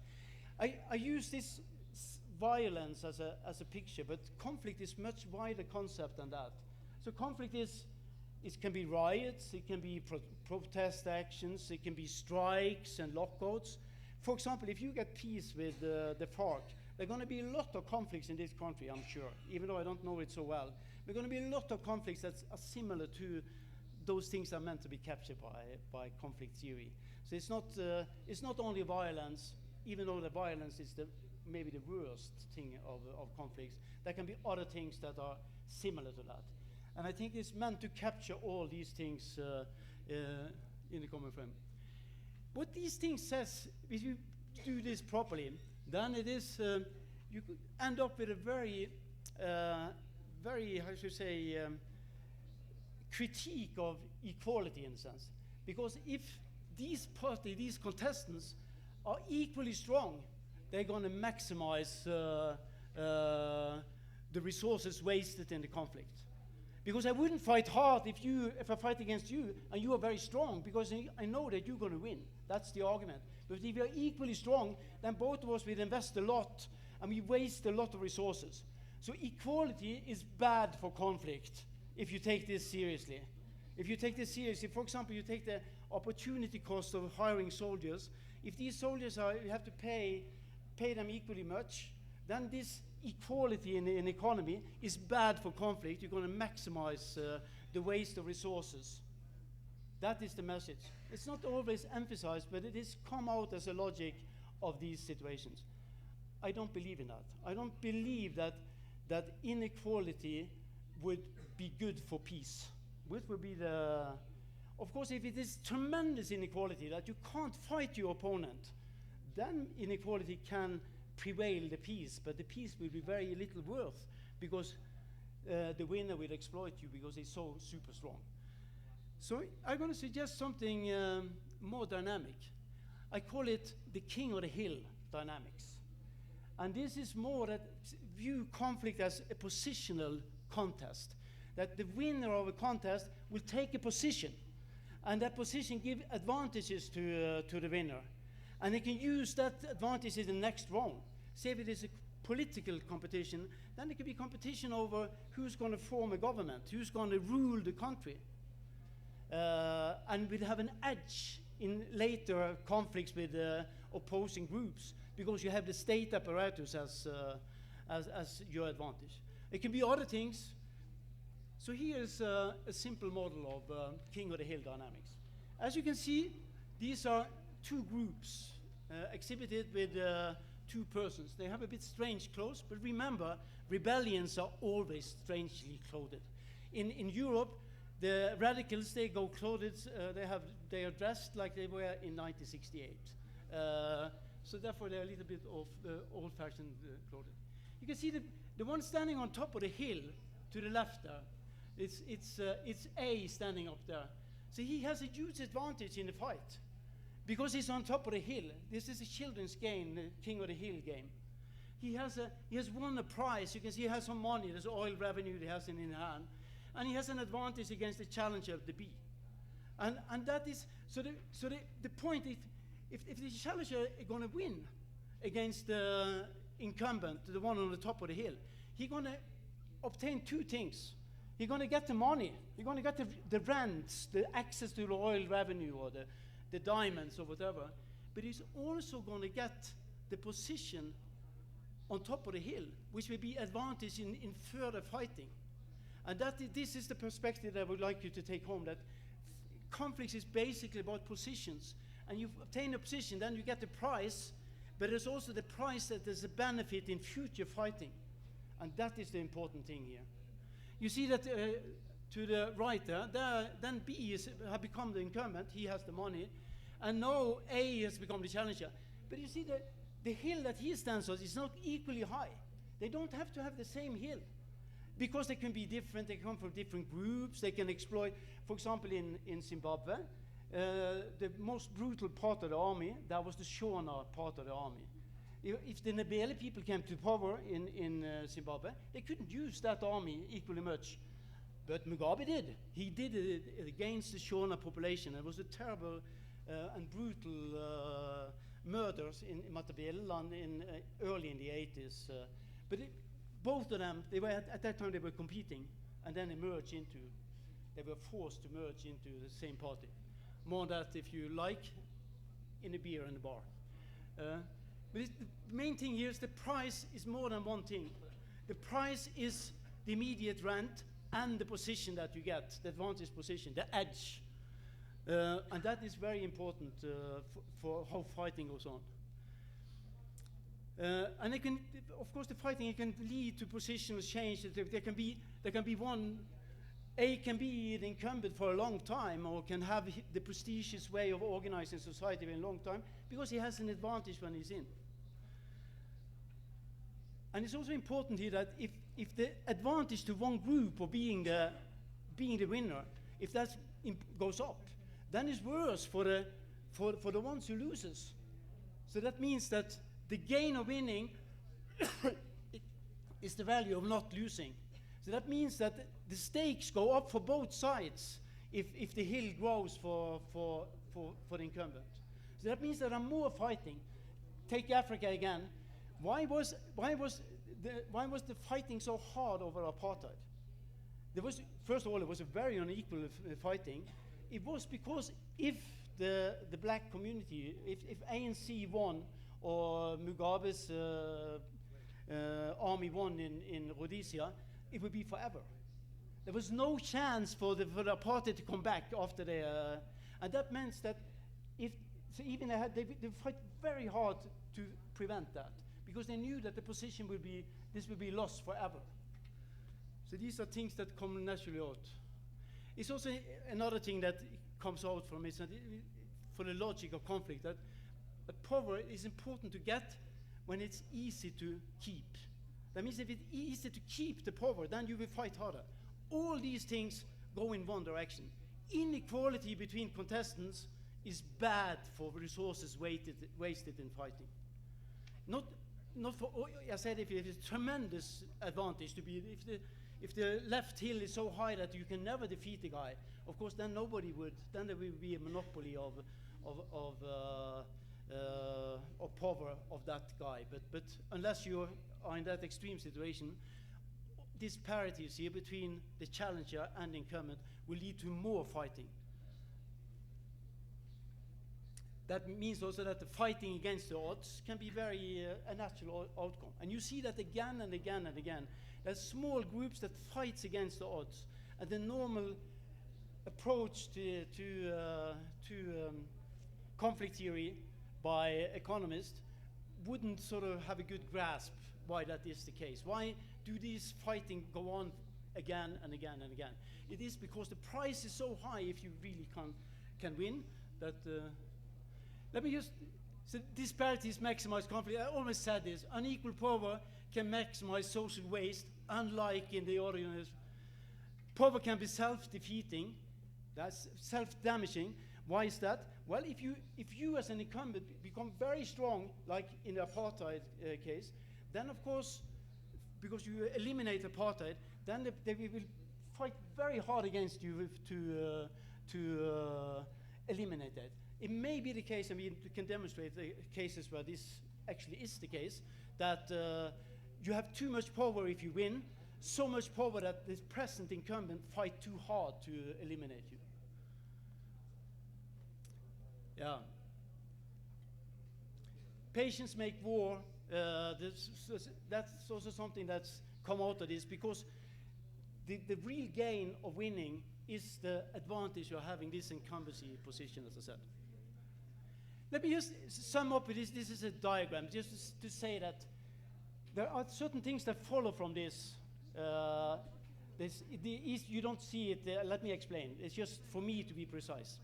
Speaker 5: I use this violence as a picture, but conflict is much wider concept than that. So conflict it can be riots, it can be protest actions, it can be strikes and lockouts. For example, if you get peace with the FARC, there are going to be a lot of conflicts in this country, I'm sure, even though I don't know it so well. There are going to be a lot of conflicts that are similar to those things that are meant to be captured by conflict theory. So it's not only violence, even though the violence is maybe the worst thing of conflicts. There can be other things that are similar to that. And I think it's meant to capture all these things in the common frame. What these things says, if you do this properly, then it is, you could end up with a very, how should I say, critique of equality in a sense. Because if these contestants are equally strong, they're going to maximize the resources wasted in the conflict. Because I wouldn't fight hard if I fight against you and you are very strong, because I know that you're going to win. That's the argument. But if we are equally strong, then both of us will invest a lot and we waste a lot of resources. So equality is bad for conflict if you take this seriously. If you take this seriously, for example, you take the opportunity cost of hiring soldiers. If these soldiers you have to pay them equally much, then this equality in the economy is bad for conflict. You're going to maximize the waste of resources. That is the message. It's not always emphasized, but it is come out as a logic of these situations. I don't believe in that. I don't believe that inequality would be good for peace. Which would be of course, if it is tremendous inequality that you can't fight your opponent, then inequality can prevail the peace, but the peace will be very little worth because the winner will exploit you because he's so super strong. So I'm going to suggest something more dynamic. I call it the king of the hill dynamics. And this is more that view conflict as a positional contest, that the winner of a contest will take a position, and that position give advantages to the winner. And they can use that advantage in the next round. Say if it is a political competition, then it could be competition over who's going to form a government, who's going to rule the country. And we'll have an edge in later conflicts with opposing groups because you have the state apparatus as your advantage. It can be other things. So here's a simple model of king of the hill dynamics. As you can see, these are two groups exhibited with two persons. They have a bit strange clothes, but remember, rebellions are always strangely clothed. In Europe, the radicals, they go clothed, they are dressed like they were in 1968. So therefore, they're a little bit of old-fashioned clothing. You can see the one standing on top of the hill to the left there. It's A standing up there. So he has a huge advantage in the fight because he's on top of the hill. This is a children's game, the King of the Hill game. He has won a prize. You can see he has some money. There's oil revenue he has in hand. And he has an advantage against the challenger of the bee. And that is, so the point is, if the challenger is going to win against the incumbent, the one on the top of the hill, he's going to obtain two things. He's going to get the money. He's going to get the rents, the access to the oil revenue or the diamonds or whatever. But he's also going to get the position on top of the hill, which will be advantage in further fighting. And this is the perspective that I would like you to take home, that conflicts is basically about positions. And you obtain a position, then you get the prize, but there's also the prize that there's a benefit in future fighting. And that is the important thing here. You see that to the right there, then B has become the incumbent, he has the money, and now A has become the challenger. But you see the hill that he stands on is not equally high. They don't have to have the same hill. Because they can be different, they come from different groups, they can exploit, for example, in Zimbabwe, the most brutal part of the army, that was the Shona part of the army. If the Ndebele people came to power in Zimbabwe, they couldn't use that army equally much. But Mugabe did. He did it against the Shona population. It was a terrible and brutal murders in Matabeleland early in the 80s. But both of them, they were at that time they were competing, and then they were forced to merge into the same party. More than that, if you like, in a beer in a bar. But the main thing here is the price is more than one thing. The price is the immediate rent and the position that you get, the advantage position, the edge. And that is very important for how fighting goes on. And it can, of course, the fighting it can lead to positional change. There can be one. A can be the incumbent for a long time, or can have the prestigious way of organizing society for a long time because he has an advantage when he's in. And it's also important here that if the advantage to one group of being the winner, if that goes up, then it's worse for the ones who loses. So that means that the gain of winning is the value of not losing. So that means that the stakes go up for both sides if the hill grows for the incumbent. So that means there are more fighting. Take Africa again. Why was the fighting so hard over apartheid? First of all, it was a very unequal fighting. It was because if the black community, if ANC won, or Mugabe's army won in Rhodesia, it would be forever. There was no chance for the apartheid to come back after and that meant that they fight very hard to prevent that because they knew that the position would be lost forever. So these are things that come naturally out. It's also another thing that comes out from it, for the logic of conflict, that power is important to get, when it's easy to keep. That means if it's easy to keep the power, then you will fight harder. All these things go in one direction. Inequality between contestants is bad for resources wasted in fighting. Not for, I said, if it's a tremendous advantage to be, if the left hill is so high that you can never defeat the guy, of course then nobody would, then there will be a monopoly of power of that guy. But unless you are in that extreme situation, disparities here between the challenger and the incumbent will lead to more fighting. That means also that the fighting against the odds can be very a natural outcome. And you see that again and again and again. There's small groups that fights against the odds. And the normal approach to conflict theory by economists wouldn't sort of have a good grasp why that is the case. Why do these fighting go on again and again and again? It is because the price is so high if you really can win that. Let me just, so disparities maximize conflict. I always said this, unequal power can maximize social waste, unlike in the other units. Power can be self-defeating, that's self-damaging. Why is that? Well, if you as an incumbent become very strong, like in the apartheid case, then of course, because you eliminate apartheid, then they will fight very hard against you to eliminate that. It may be the case, and we can demonstrate the cases where this actually is the case, that you have too much power if you win, so much power that the present incumbent fight too hard to eliminate you. Yeah. Patience make war. That's also something that's come out of this, because the real gain of winning is the advantage of having this incumbency position, as I said. Let me just sum up with this. This is a diagram, just to say that there are certain things that follow from this. You don't see it. Let me explain. It's just for me to be precise.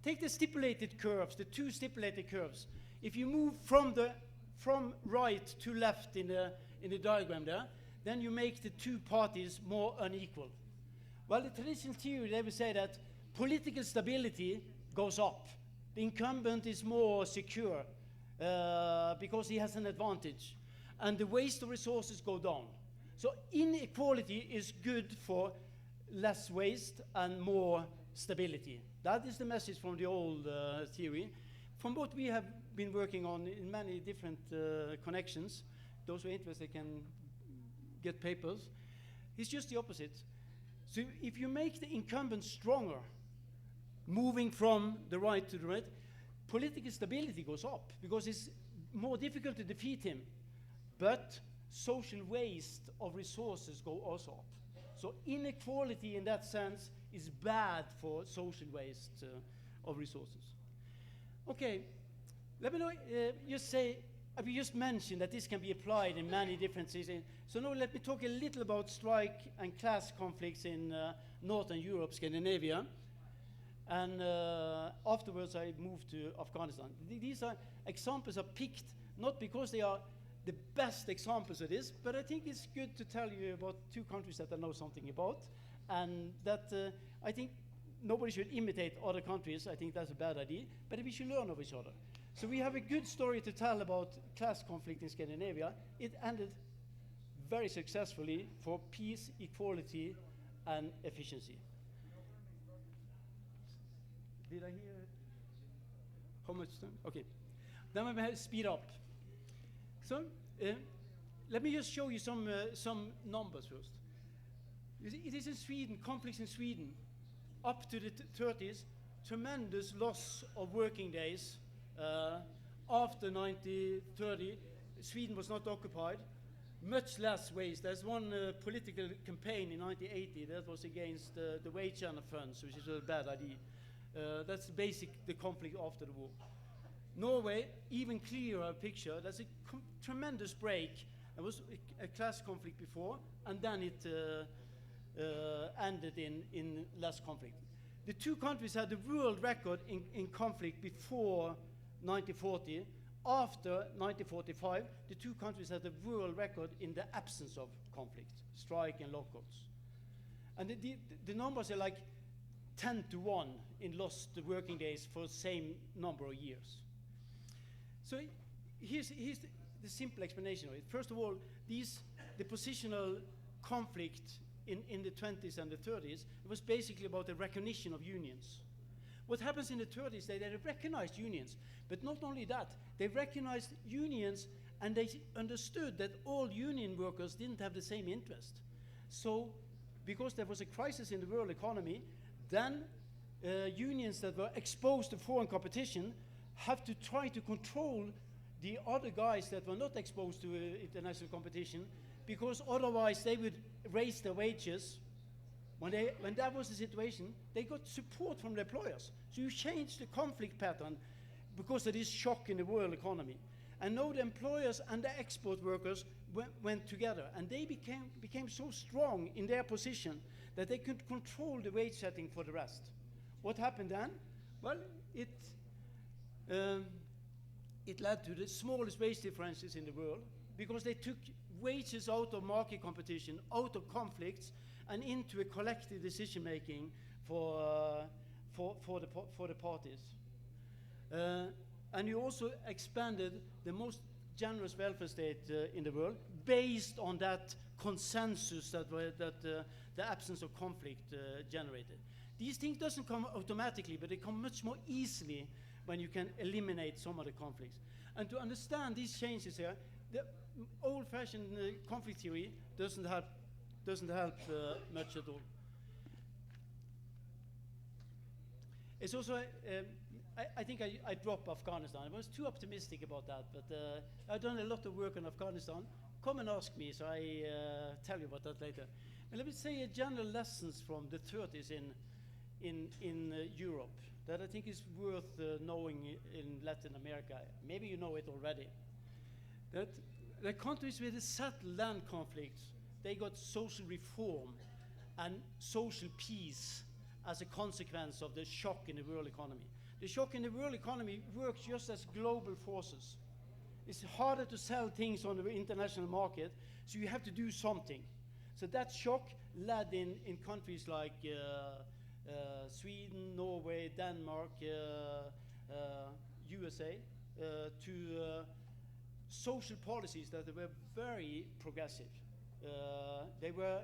Speaker 5: Take the stipulated curves, the two stipulated curves. If you move from right to left in the diagram there, then you make the two parties more unequal. Well, the traditional theory, they would say that political stability goes up. The incumbent is more secure because he has an advantage, and the waste of resources go down. So inequality is good for less waste and more stability. That is the message from the old theory. From what we have been working on in many different connections, those who are interested can get papers, it's just the opposite. So if you make the incumbent stronger, moving from the right to the right, political stability goes up because it's more difficult to defeat him. But social waste of resources go also up. So inequality in that sense is bad for social waste of resources. Okay, let me know, we just mentioned that this can be applied in many different situations. So now let me talk a little about strike and class conflicts in Northern Europe, Scandinavia. And afterwards I moved to Afghanistan. These examples are picked not because they are the best examples of this, but I think it's good to tell you about two countries that I know something about, and that I think nobody should imitate other countries. I think that's a bad idea, but we should learn of each other. So we have a good story to tell about class conflict in Scandinavia. It ended very successfully for peace, equality, and efficiency. Did I hear it? How much time? Okay. Then we will speed up. So let me just show you some numbers first. It is in Sweden, conflicts in Sweden, up to the 30s, tremendous loss of working days. After 1930, Sweden was not occupied. Much less waste. There's one political campaign in 1980 that was against the wage earner funds, which is a bad idea. That's the conflict after the war. Norway, even clearer picture. There's a tremendous break. There was a class conflict before, and then it ended in less conflict. The two countries had the world record in conflict before 1940, after 1945, the two countries had the world record in the absence of conflict, strike and lockouts. And the numbers are like 10 to 1 in lost working days for the same number of years. So here's the simple explanation of it. First of all, the positional conflict in the 20s and the 30s, it was basically about the recognition of unions. What happens in the 30s, they recognized unions, but not only that, they recognized unions and they understood that all union workers didn't have the same interest. So, because there was a crisis in the world economy, then unions that were exposed to foreign competition have to try to control the other guys that were not exposed to international competition, because otherwise they would raise their wages. When that was the situation, they got support from the employers. So you changed the conflict pattern because of this shock in the world economy. And now the employers and the export workers went together, and they became so strong in their position that they could control the wage setting for the rest. What happened then? Well, it led to the smallest wage differences in the world, because they took wages out of market competition, out of conflicts, and into a collective decision-making for the parties. And you also expanded the most generous welfare state in the world based on that consensus that the absence of conflict generated. These things doesn't come automatically, but they come much more easily when you can eliminate some of the conflicts. And to understand these changes here, the old-fashioned conflict theory doesn't help much at all. It's also, I think I dropped Afghanistan. I was too optimistic about that, but I've done a lot of work on Afghanistan. Come and ask me, so I tell you about that later. And let me say general lessons from the 30s in Europe that I think is worth knowing in Latin America. Maybe you know it already. That the countries with the settled land conflicts, they got social reform and social peace as a consequence of the shock in the world economy. The shock in the world economy works just as global forces. It's harder to sell things on the international market, so you have to do something. So that shock led in countries like Sweden, Norway, Denmark, USA, to social policies that were very progressive. They were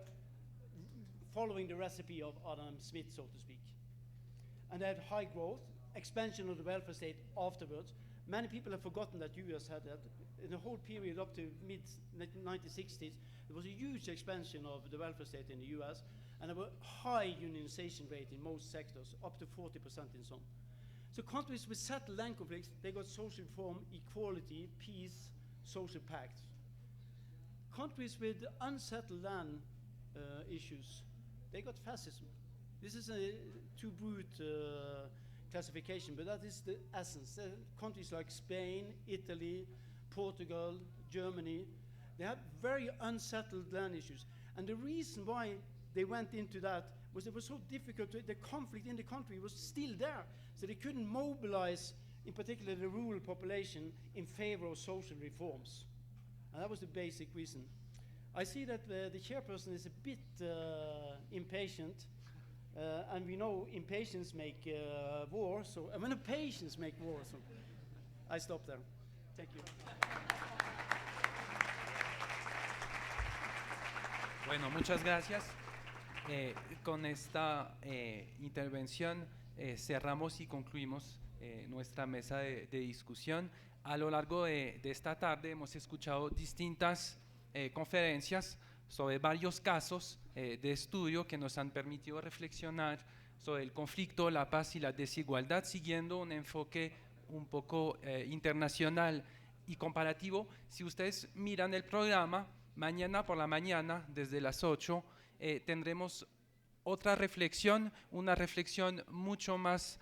Speaker 5: following the recipe of Adam Smith, so to speak. And they had high growth, expansion of the welfare state afterwards. Many people have forgotten that US had that. In the whole period up to mid-1960s, there was a huge expansion of the welfare state in the US, and there were high unionization rate in most sectors, up to 40% in some. So countries with settled land conflicts, they got social reform, equality, peace, social pacts. Countries with unsettled land issues, they got fascism. This is a too brute classification, but that is the essence. Countries like Spain, Italy, Portugal, Germany, they have very unsettled land issues. And the reason why they went into that was it was so difficult. The conflict in the country was still there, so they couldn't mobilize, in particular the rural population, in favor of social reforms. And that was the basic reason. I see that the chairperson is a bit impatient, and we know impatience make war. So when impatience make war, so I stop there. Thank you.
Speaker 2: Bueno, muchas gracias. Con esta intervención cerramos y concluimos nuestra mesa de discusión. A lo largo de esta tarde hemos escuchado distintas conferencias sobre varios casos de estudio que nos han permitido reflexionar sobre el conflicto, la paz y la desigualdad, siguiendo un enfoque un poco internacional y comparativo. Si ustedes miran el programa, mañana por la mañana, desde las 8, tendremos otra reflexión, una reflexión mucho más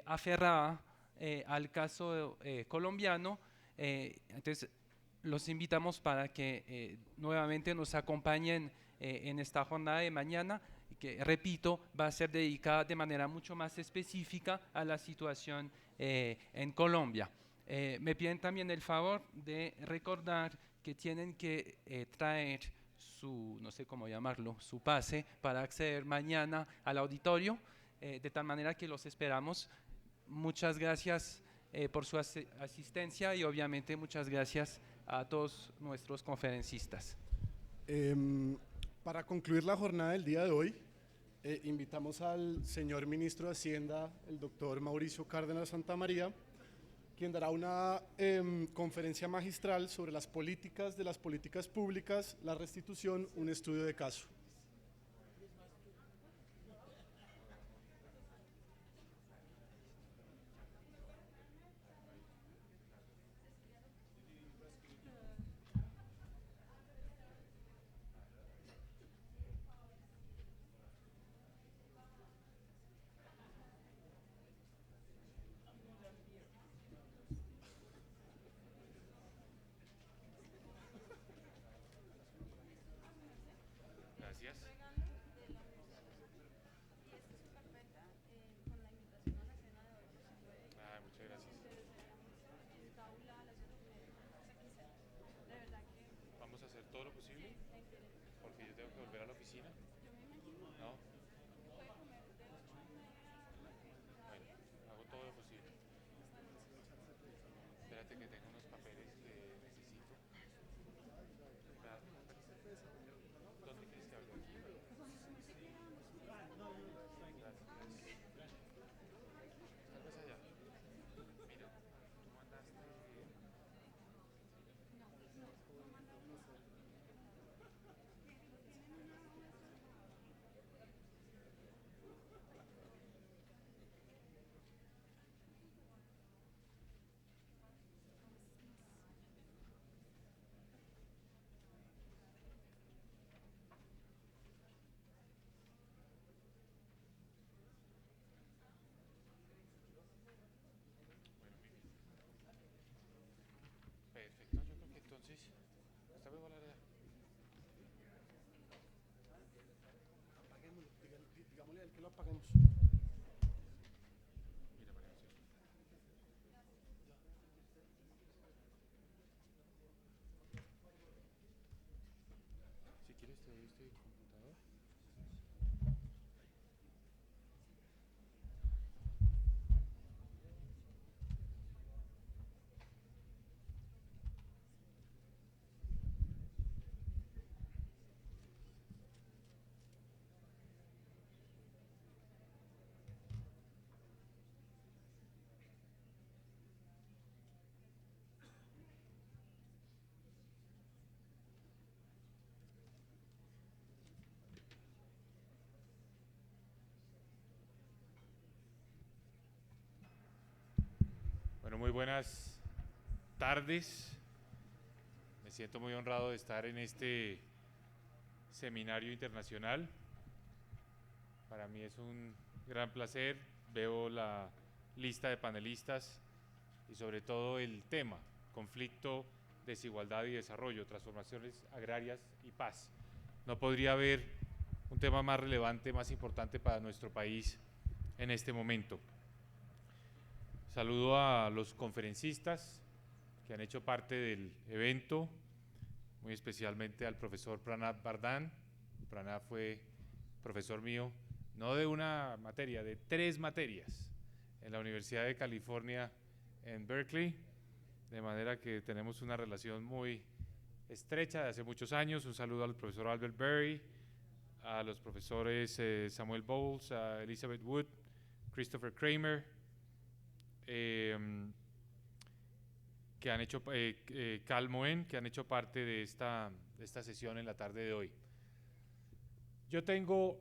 Speaker 2: aferrada al caso colombiano. Entonces, los invitamos para que nuevamente nos acompañen en esta jornada de mañana, que, repito, va a ser dedicada de manera mucho más específica a la situación en Colombia. Me piden también el favor de recordar que tienen que traer su, no sé cómo llamarlo, su pase para acceder mañana al auditorio, de tal manera que los esperamos. Muchas gracias por su asistencia y obviamente muchas gracias a todos nuestros conferencistas.
Speaker 3: Para concluir la jornada del día de hoy, invitamos al señor ministro de Hacienda, el doctor Mauricio Cárdenas Santamaría, quien dará una conferencia magistral sobre las políticas de las políticas públicas, la restitución, un estudio de caso.
Speaker 6: Gracias. Ah, muchas gracias. Vamos a hacer todo lo posible porque yo tengo que volver a la oficina. ¿No? Bueno, hago todo lo posible. Espérate que tengo unos papeles que necesito. ¿Dónde quieres que hable? Aquí. Tal vez allá. Mira, tú mandaste. Perfecto, yo creo que entonces. Hasta luego, la verdad.
Speaker 3: Apaguémoslo, digámosle a él que lo apaguemos.
Speaker 6: Mira, María José. Si quieres te doy este computador. Bueno, muy buenas tardes. Me siento muy honrado de estar en este seminario internacional. Para mí es un gran placer. Veo la lista de panelistas y sobre todo el tema, conflicto, desigualdad y desarrollo, transformaciones agrarias y paz. No podría haber un tema más relevante, más importante para nuestro país en este momento. Saludo a los conferencistas que han hecho parte del evento, muy especialmente al profesor Pranab Bardhan. Pranab fue profesor mío, no de una materia, de 3 materias en la Universidad de California en Berkeley, de manera que tenemos una relación muy estrecha de hace muchos años. Un saludo al profesor Albert Berry, a los profesores Samuel Bowles, a Elizabeth Wood, Christopher Kramer, que han hecho, Cal Moen, que han hecho parte de esta sesión en la tarde de hoy. Yo tengo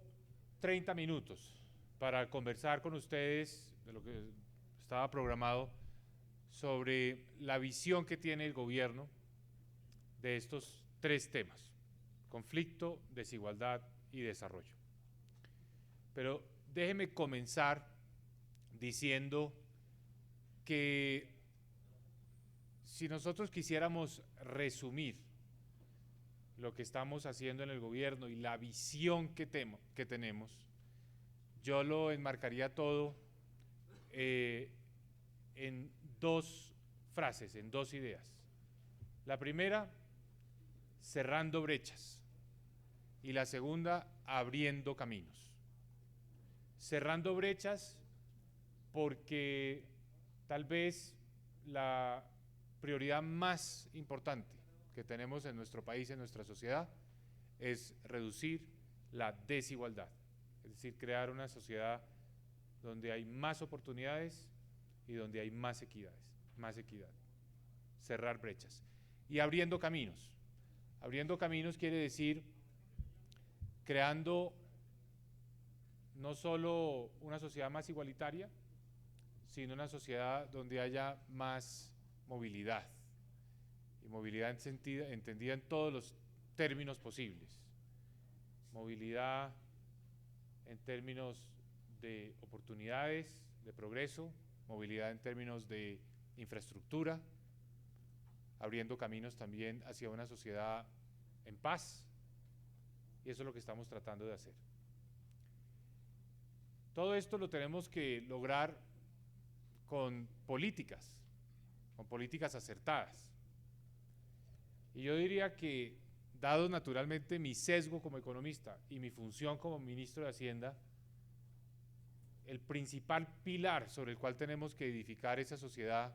Speaker 6: 30 minutos para conversar con ustedes de lo que estaba programado sobre la visión que tiene el gobierno de estos 3 temas: conflicto, desigualdad y desarrollo. Pero déjeme comenzar diciendo que si nosotros quisiéramos resumir lo que estamos haciendo en el gobierno y la visión que tenemos, yo lo enmarcaría todo en 2 frases, en 2 ideas. La primera, cerrando brechas, y la segunda, abriendo caminos. Cerrando brechas porque tal vez la prioridad más importante que tenemos en nuestro país, en nuestra sociedad, es reducir la desigualdad, es decir, crear una sociedad donde hay más oportunidades y donde hay más equidad. Cerrar brechas. Y abriendo caminos. Abriendo caminos quiere decir creando no solo una sociedad más igualitaria, sino una sociedad donde haya más movilidad. Y movilidad entendida en todos los términos posibles. Movilidad en términos de oportunidades, de progreso, movilidad en términos de infraestructura, abriendo caminos también hacia una sociedad en paz, y eso es lo que estamos tratando de hacer. Todo esto lo tenemos que lograr con políticas acertadas. Y yo diría que, dado naturalmente mi sesgo como economista y mi función como ministro de Hacienda, el principal pilar sobre el cual tenemos que edificar esa sociedad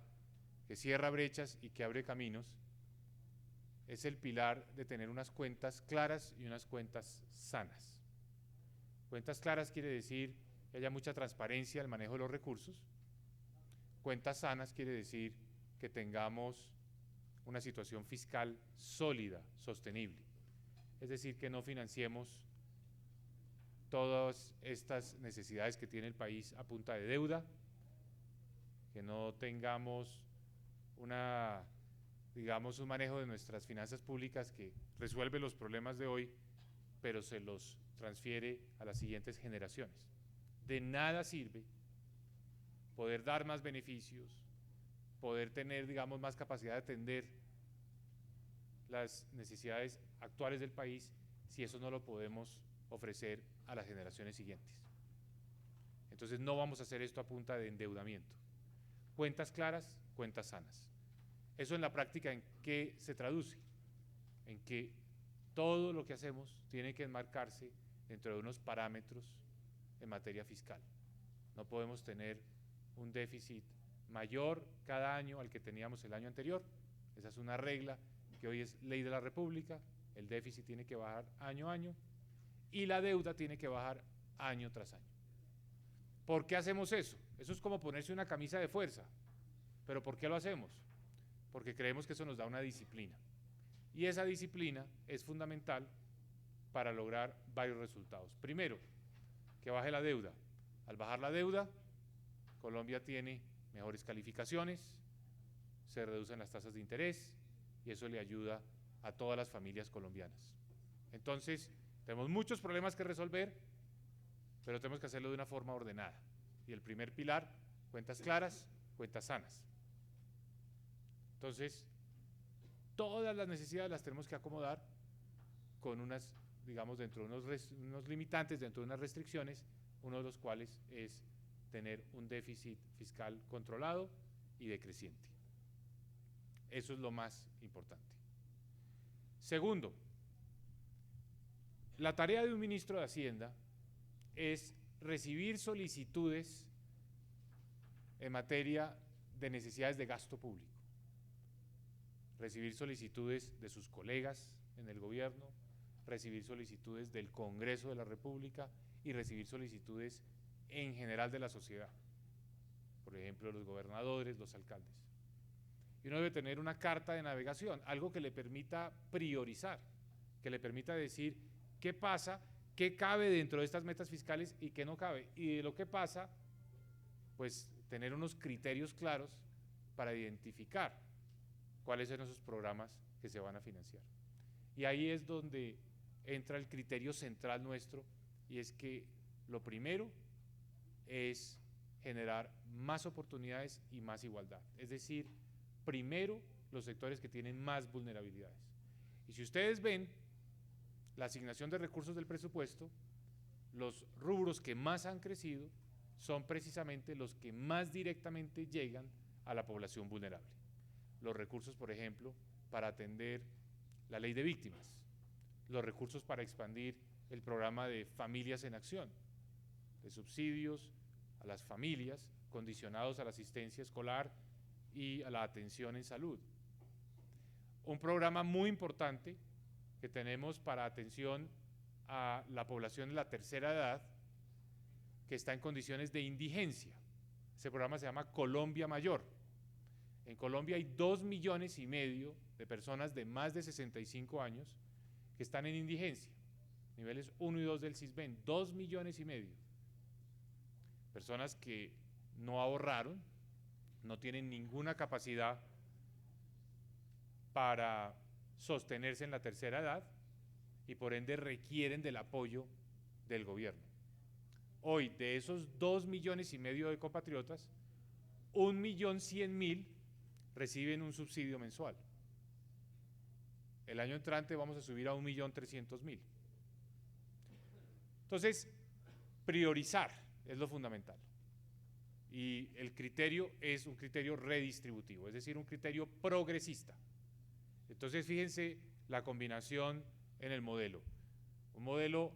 Speaker 6: que cierra brechas y que abre caminos es el pilar de tener unas cuentas claras y unas cuentas sanas. Cuentas claras quiere decir que haya mucha transparencia en el manejo de los recursos. Cuentas sanas quiere decir que tengamos una situación fiscal sólida, sostenible. Es decir, que no financiemos todas estas necesidades que tiene el país a punta de deuda, que no tengamos un manejo de nuestras finanzas públicas que resuelve los problemas de hoy, pero se los transfiere a las siguientes generaciones. De nada sirve poder dar más beneficios, poder tener, más capacidad de atender las necesidades actuales del país, si eso no lo podemos ofrecer a las generaciones siguientes. Entonces no vamos a hacer esto a punta de endeudamiento. Cuentas claras, cuentas sanas. Eso en la práctica, ¿en qué se traduce? En que todo lo que hacemos tiene que enmarcarse dentro de unos parámetros en materia fiscal. No podemos tener un déficit mayor cada año al que teníamos el año anterior. Esa es una regla que hoy es ley de la República. El déficit tiene que bajar año a año y la deuda tiene que bajar año tras año. ¿Por qué hacemos eso? Eso es como ponerse una camisa de fuerza. ¿Pero por qué lo hacemos? Porque creemos que eso nos da una disciplina. Y esa disciplina es fundamental para lograr varios resultados. Primero, que baje la deuda. Al bajar la deuda, Colombia tiene mejores calificaciones, se reducen las tasas de interés y eso le ayuda a todas las familias colombianas. Entonces, tenemos muchos problemas que resolver, pero tenemos que hacerlo de una forma ordenada. Y el primer pilar, cuentas claras, cuentas sanas. Entonces, todas las necesidades las tenemos que acomodar con unas, dentro de unos limitantes, dentro de unas restricciones, uno de los cuales es tener un déficit fiscal controlado y decreciente. Eso es lo más importante. Segundo, la tarea de un ministro de Hacienda es recibir solicitudes en materia de necesidades de gasto público, recibir solicitudes de sus colegas en el gobierno, recibir solicitudes del Congreso de la República y recibir solicitudes en general de la sociedad, por ejemplo, los gobernadores, los alcaldes. Y uno debe tener una carta de navegación, algo que le permita priorizar, que le permita decir qué pasa, qué cabe dentro de estas metas fiscales y qué no cabe. Y de lo que pasa, pues tener unos criterios claros para identificar cuáles son esos programas que se van a financiar. Y ahí es donde entra el criterio central nuestro, y es que lo primero es generar más oportunidades y más igualdad. Es decir, primero los sectores que tienen más vulnerabilidades. Y si ustedes ven la asignación de recursos del presupuesto, los rubros que más han crecido son precisamente los que más directamente llegan a la población vulnerable. los recursos, por ejemplo, para atender la ley de víctimas, los recursos para expandir el programa de Familias en Acción, de subsidios a las familias condicionados a la asistencia escolar y a la atención en salud. Un programa muy importante que tenemos para atención a la población de la tercera edad que está en condiciones de indigencia. Ese programa se llama Colombia Mayor. En Colombia hay 2,5 millones de personas de más de 65 años que están en indigencia, niveles 1 y 2 del CISBEN, 2,5 millones. Personas que no ahorraron, no tienen ninguna capacidad para sostenerse en la tercera edad y por ende requieren del apoyo del gobierno. Hoy, de esos 2,5 millones de compatriotas, 1.100.000 reciben un subsidio mensual. El año entrante vamos a subir a 1.300.000. Entonces, priorizar es lo fundamental. Y el criterio es un criterio redistributivo, es decir, un criterio progresista. Entonces, fíjense la combinación en el modelo. Un modelo,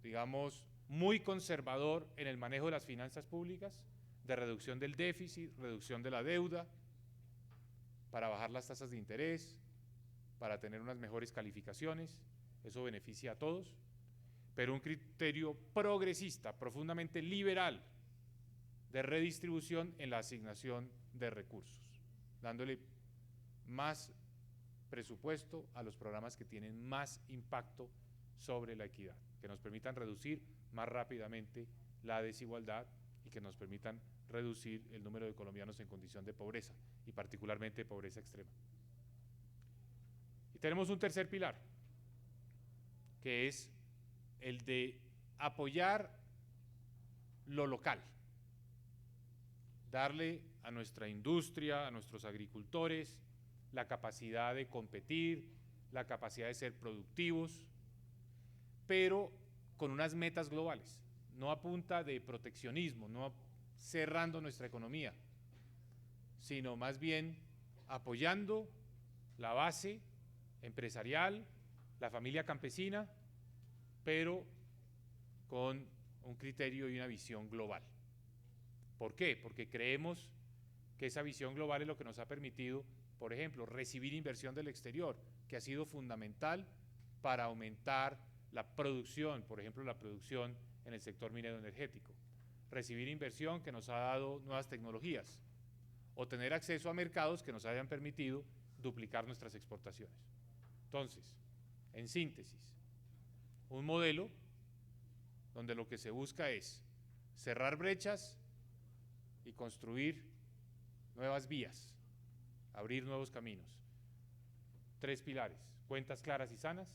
Speaker 6: digamos, muy conservador en el manejo de las finanzas públicas, de reducción del déficit, reducción de la deuda, para bajar las tasas de interés, para tener unas mejores calificaciones, eso beneficia a todos, pero un criterio progresista, profundamente liberal, de redistribución en la asignación de recursos, dándole más presupuesto a los programas que tienen más impacto sobre la equidad, que nos permitan reducir más rápidamente la desigualdad y que nos permitan reducir el número de colombianos en condición de pobreza y particularmente de pobreza extrema. Y tenemos un tercer pilar, que es el de apoyar lo local, darle a nuestra industria, a nuestros agricultores, la capacidad de competir, la capacidad de ser productivos, pero con unas metas globales, no a punta de proteccionismo, no cerrando nuestra economía, sino más bien apoyando la base empresarial, la familia campesina, pero con un criterio y una visión global. ¿Por qué? Porque creemos que esa visión global es lo que nos ha permitido, por ejemplo, recibir inversión del exterior, que ha sido fundamental para aumentar la producción, por ejemplo, la producción en el sector minero energético. Recibir inversión que nos ha dado nuevas tecnologías o tener acceso a mercados que nos hayan permitido duplicar nuestras exportaciones. Entonces, en síntesis, un modelo donde lo que se busca es cerrar brechas y construir nuevas vías, abrir nuevos caminos. 3 pilares: cuentas claras y sanas,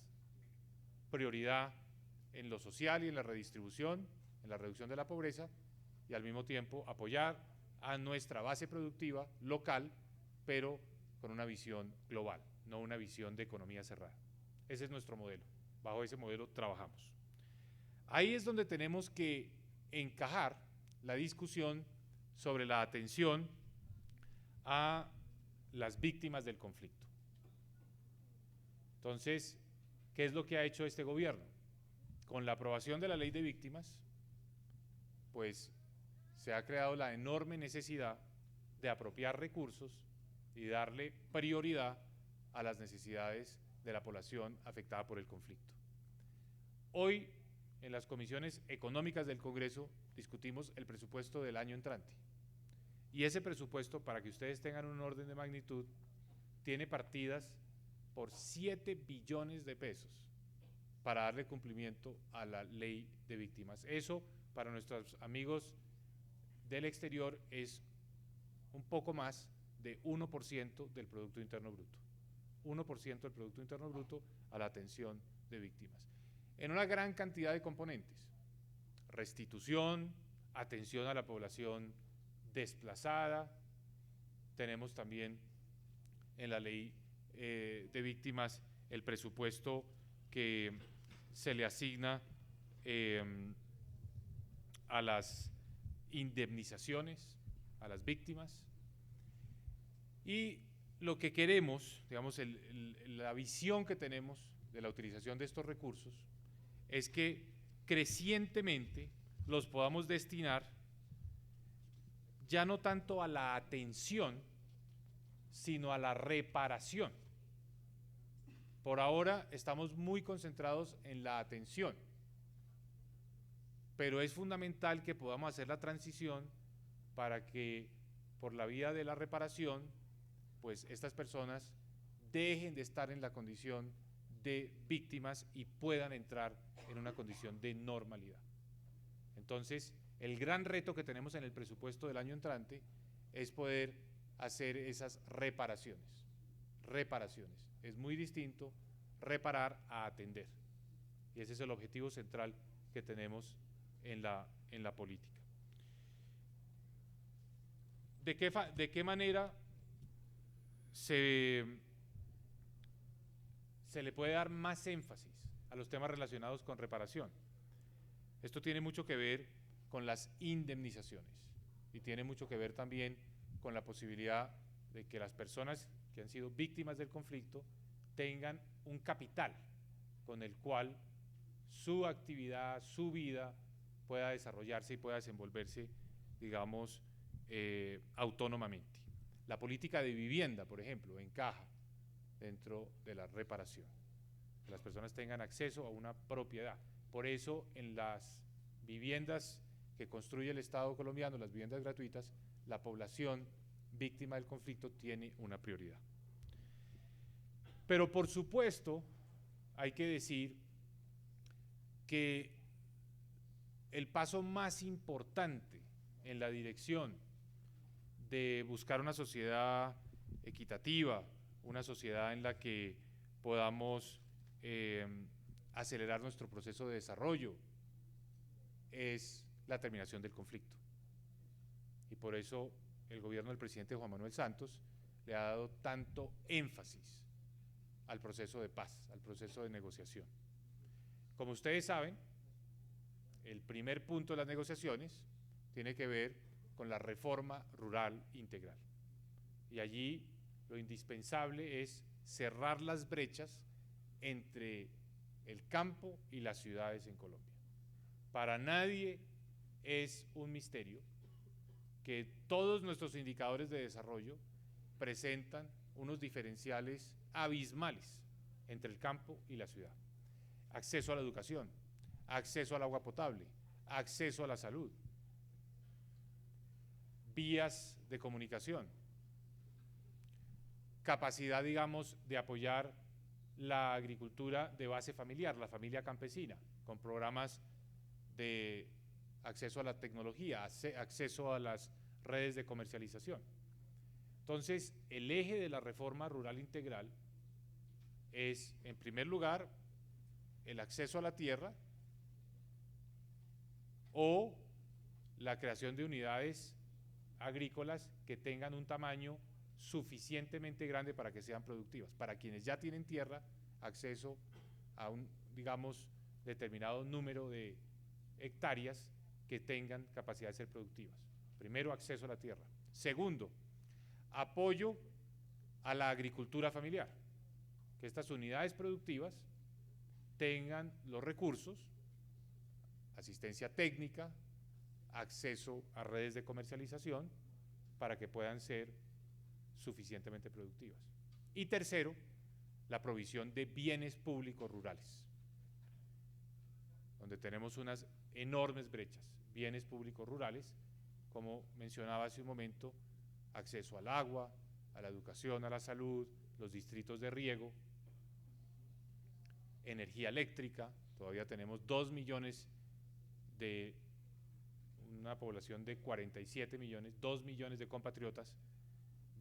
Speaker 6: prioridad en lo social y en la redistribución, en la reducción de la pobreza, y al mismo tiempo apoyar a nuestra base productiva local, pero con una visión global, no una visión de economía cerrada. Ese es nuestro modelo, bajo ese modelo trabajamos. Ahí es donde tenemos que encajar la discusión sobre la atención a las víctimas del conflicto. Entonces, ¿qué es lo que ha hecho este gobierno? Con la aprobación de la ley de víctimas, pues se ha creado la enorme necesidad de apropiar recursos y darle prioridad a las necesidades de la población afectada por el conflicto. Hoy, en las comisiones económicas del Congreso, discutimos el presupuesto del año entrante. Y ese presupuesto, para que ustedes tengan un orden de magnitud, tiene partidas por 7 billones de pesos para darle cumplimiento a la ley de víctimas. Eso, para nuestros amigos del exterior, es un poco más de 1% del Producto Interno Bruto. 1% del Producto Interno Bruto a la atención de víctimas. En una gran cantidad de componentes: restitución, atención a la población desplazada. Tenemos también en la ley de víctimas el presupuesto que se le asigna a las indemnizaciones a las víctimas, y lo que queremos, digamos, la visión que tenemos de la utilización de estos recursos es que crecientemente los podamos destinar ya no tanto a la atención, sino a la reparación. Por ahora estamos muy concentrados en la atención, pero es fundamental que podamos hacer la transición para que por la vía de la reparación, pues estas personas dejen de estar en la condición de víctimas y puedan entrar en una condición de normalidad. Entonces, el gran reto que tenemos en el presupuesto del año entrante es poder hacer esas reparaciones. Reparaciones. Es muy distinto reparar a atender. Y ese es el objetivo central que tenemos en la política. ¿De qué manera se le puede dar más énfasis a los temas relacionados con reparación? Esto tiene mucho que ver con las indemnizaciones y tiene mucho que ver también con la posibilidad de que las personas que han sido víctimas del conflicto tengan un capital con el cual su actividad, su vida pueda desarrollarse y pueda desenvolverse, digamos, autónomamente. La política de vivienda, por ejemplo, encaja dentro de la reparación. Que las personas tengan acceso a una propiedad. Por eso, en las viviendas que construye el Estado colombiano, las viviendas gratuitas, la población víctima del conflicto tiene una prioridad. Pero por supuesto, hay que decir que el paso más importante en la dirección de buscar una sociedad equitativa, una sociedad en la que podamos acelerar nuestro proceso de desarrollo, es la terminación del conflicto. Y por eso el gobierno del presidente Juan Manuel Santos le ha dado tanto énfasis al proceso de paz, al proceso de negociación. Como ustedes saben, el primer punto de las negociaciones tiene que ver con la reforma rural integral. Y allí lo indispensable es cerrar las brechas entre el campo y las ciudades en Colombia. Para nadie es un misterio que todos nuestros indicadores de desarrollo presentan unos diferenciales abismales entre el campo y la ciudad. Acceso a la educación, acceso al agua potable, acceso a la salud, vías de comunicación, capacidad, digamos, de apoyar la agricultura de base familiar, la familia campesina, con programas de acceso a la tecnología, acceso a las redes de comercialización. Entonces, el eje de la reforma rural integral es, en primer lugar, el acceso a la tierra o la creación de unidades agrícolas que tengan un tamaño suficientemente grande para que sean productivas. Para quienes ya tienen tierra, acceso a un, digamos, determinado número de hectáreas que tengan capacidad de ser productivas. Primero, acceso a la tierra. Segundo, apoyo a la agricultura familiar, que estas unidades productivas tengan los recursos, asistencia técnica, acceso a redes de comercialización para que puedan ser suficientemente productivas. Y tercero, la provisión de bienes públicos rurales, donde tenemos unas enormes brechas. Bienes públicos rurales, como mencionaba hace un momento, acceso al agua, a la educación, a la salud, los distritos de riego, energía eléctrica. Todavía tenemos 2 millones de una población de 47 millones, 2 millones de compatriotas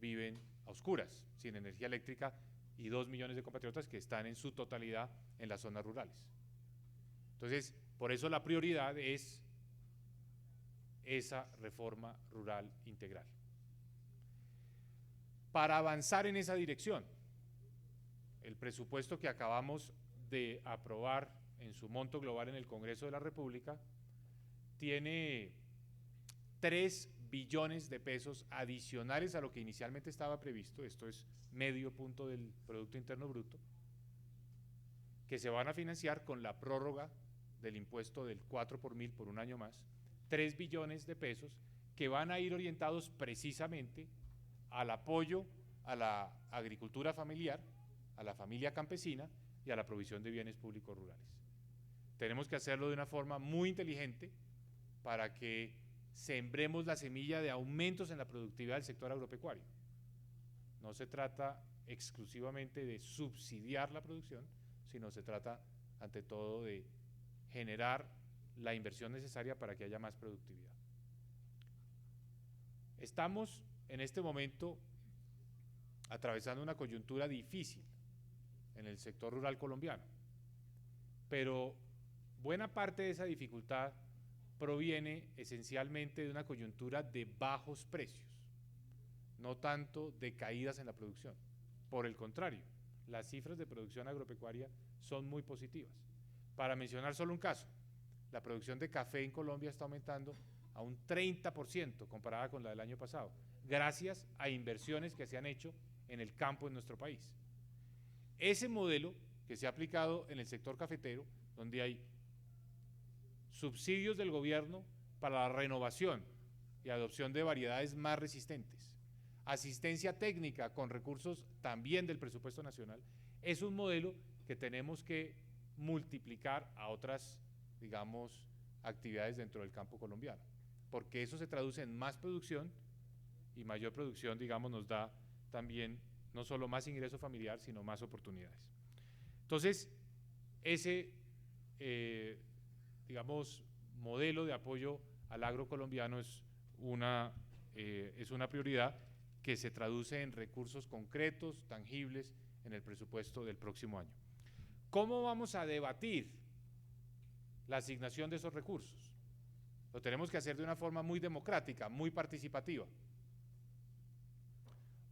Speaker 6: viven a oscuras, sin energía eléctrica, y 2 millones de compatriotas que están en su totalidad en las zonas rurales. Entonces, por eso la prioridad es esa reforma rural integral. Para avanzar en esa dirección, el presupuesto que acabamos de aprobar en su monto global en el Congreso de la República tiene 3 billones de pesos adicionales a lo que inicialmente estaba previsto, esto es medio punto del Producto Interno Bruto, que se van a financiar con la prórroga del impuesto del 4 por mil por un año más, 3 billones de pesos que van a ir orientados precisamente al apoyo a la agricultura familiar, a la familia campesina y a la provisión de bienes públicos rurales. Tenemos que hacerlo de una forma muy inteligente para que sembremos la semilla de aumentos en la productividad del sector agropecuario. No se trata exclusivamente de subsidiar la producción, sino se trata ante todo de generar la inversión necesaria para que haya más productividad. Estamos en este momento atravesando una coyuntura difícil en el sector rural colombiano, pero buena parte de esa dificultad proviene esencialmente de una coyuntura de bajos precios, no tanto de caídas en la producción. Por el contrario, las cifras de producción agropecuaria son muy positivas. Para mencionar solo un caso, la producción de café en Colombia está aumentando a un 30% comparada con la del año pasado, gracias a inversiones que se han hecho en el campo en nuestro país. Ese modelo que se ha aplicado en el sector cafetero, donde hay subsidios del gobierno para la renovación y adopción de variedades más resistentes, asistencia técnica con recursos también del presupuesto nacional, es un modelo que tenemos que multiplicar a otras, digamos, actividades dentro del campo colombiano, porque eso se traduce en más producción y mayor producción, digamos, nos da también no solo más ingreso familiar, sino más oportunidades. Entonces, ese, digamos, modelo de apoyo al agro colombiano es una prioridad que se traduce en recursos concretos, tangibles, en el presupuesto del próximo año. ¿Cómo vamos a debatir la asignación de esos recursos? Lo tenemos que hacer de una forma muy democrática, muy participativa.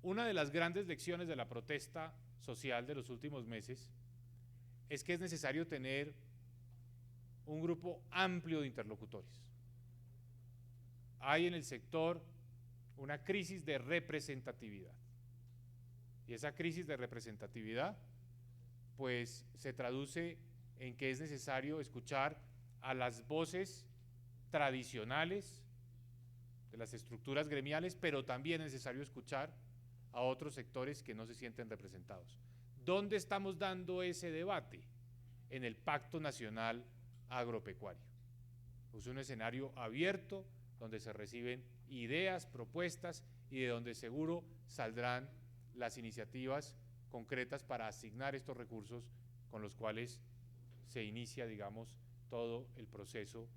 Speaker 6: Una de las grandes lecciones de la protesta social de los últimos meses es que es necesario tener un grupo amplio de interlocutores. Hay en el sector una crisis de representatividad. Y esa crisis de representatividad, pues, se traduce en que es necesario escuchar a las voces tradicionales de las estructuras gremiales, pero también es necesario escuchar a otros sectores que no se sienten representados. ¿Dónde estamos dando ese debate? En el Pacto Nacional Agropecuario. Es un escenario abierto donde se reciben ideas, propuestas y de donde seguro saldrán las iniciativas concretas para asignar estos recursos con los cuales se inicia, digamos, todo el proceso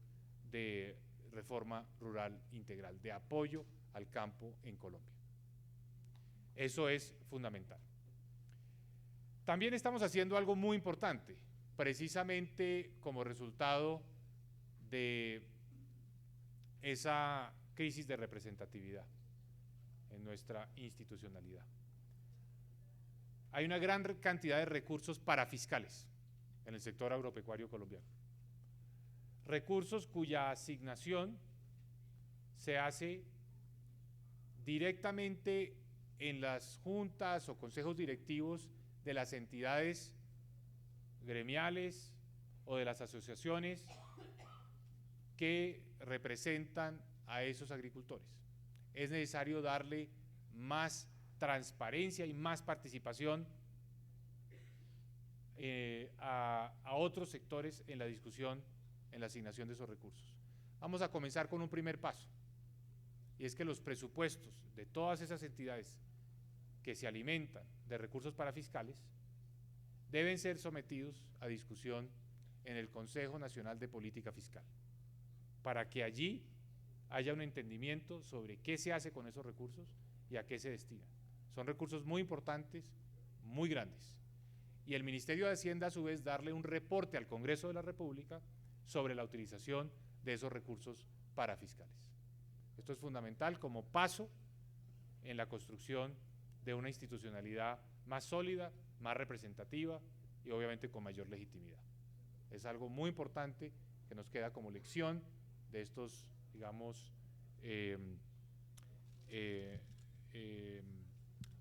Speaker 6: de reforma rural integral, de apoyo al campo en Colombia. Eso es fundamental. También estamos haciendo algo muy importante, precisamente como resultado de esa crisis de representatividad en nuestra institucionalidad. Hay una gran cantidad de recursos parafiscales en el sector agropecuario colombiano. Recursos cuya asignación se hace directamente en las juntas o consejos directivos de las entidades gremiales o de las asociaciones que representan a esos agricultores. Es necesario darle más transparencia y más participación a otros sectores en la discusión, en la asignación de esos recursos. Vamos a comenzar con un primer paso, y es que los presupuestos de todas esas entidades que se alimentan de recursos parafiscales deben ser sometidos a discusión en el Consejo Nacional de Política Fiscal, para que allí haya un entendimiento sobre qué se hace con esos recursos y a qué se destinan. Son recursos muy importantes, muy grandes. Y el Ministerio de Hacienda, a su vez, darle un reporte al Congreso de la República sobre la utilización de esos recursos parafiscales. Esto es fundamental como paso en la construcción de una institucionalidad más sólida, más representativa y obviamente con mayor legitimidad. Es algo muy importante que nos queda como lección de estos, digamos,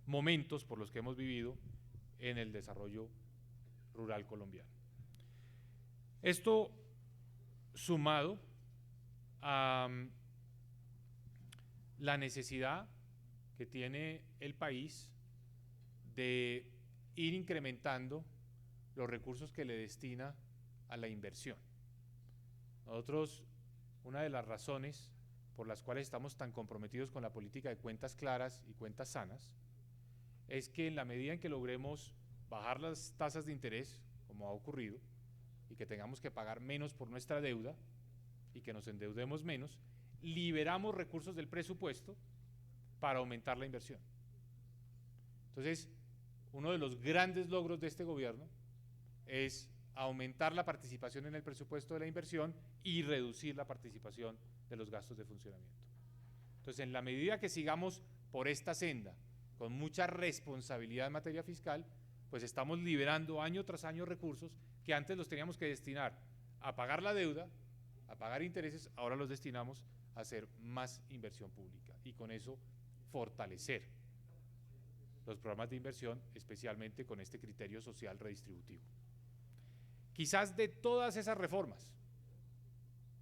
Speaker 6: momentos por los que hemos vivido en el desarrollo rural colombiano. Esto sumado a la necesidad que tiene el país de ir incrementando los recursos que le destina a la inversión. Nosotros, una de las razones por las cuales estamos tan comprometidos con la política de cuentas claras y cuentas sanas, es que en la medida en que logremos bajar las tasas de interés, como ha ocurrido, y que tengamos que pagar menos por nuestra deuda y que nos endeudemos menos, liberamos recursos del presupuesto para aumentar la inversión. Entonces, uno de los grandes logros de este gobierno es aumentar la participación en el presupuesto de la inversión y reducir la participación de los gastos de funcionamiento. Entonces, en la medida que sigamos por esta senda, con mucha responsabilidad en materia fiscal, pues estamos liberando año tras año recursos que antes los teníamos que destinar a pagar la deuda, a pagar intereses, ahora los destinamos a hacer más inversión pública y con eso fortalecer los programas de inversión, especialmente con este criterio social redistributivo. Quizás de todas esas reformas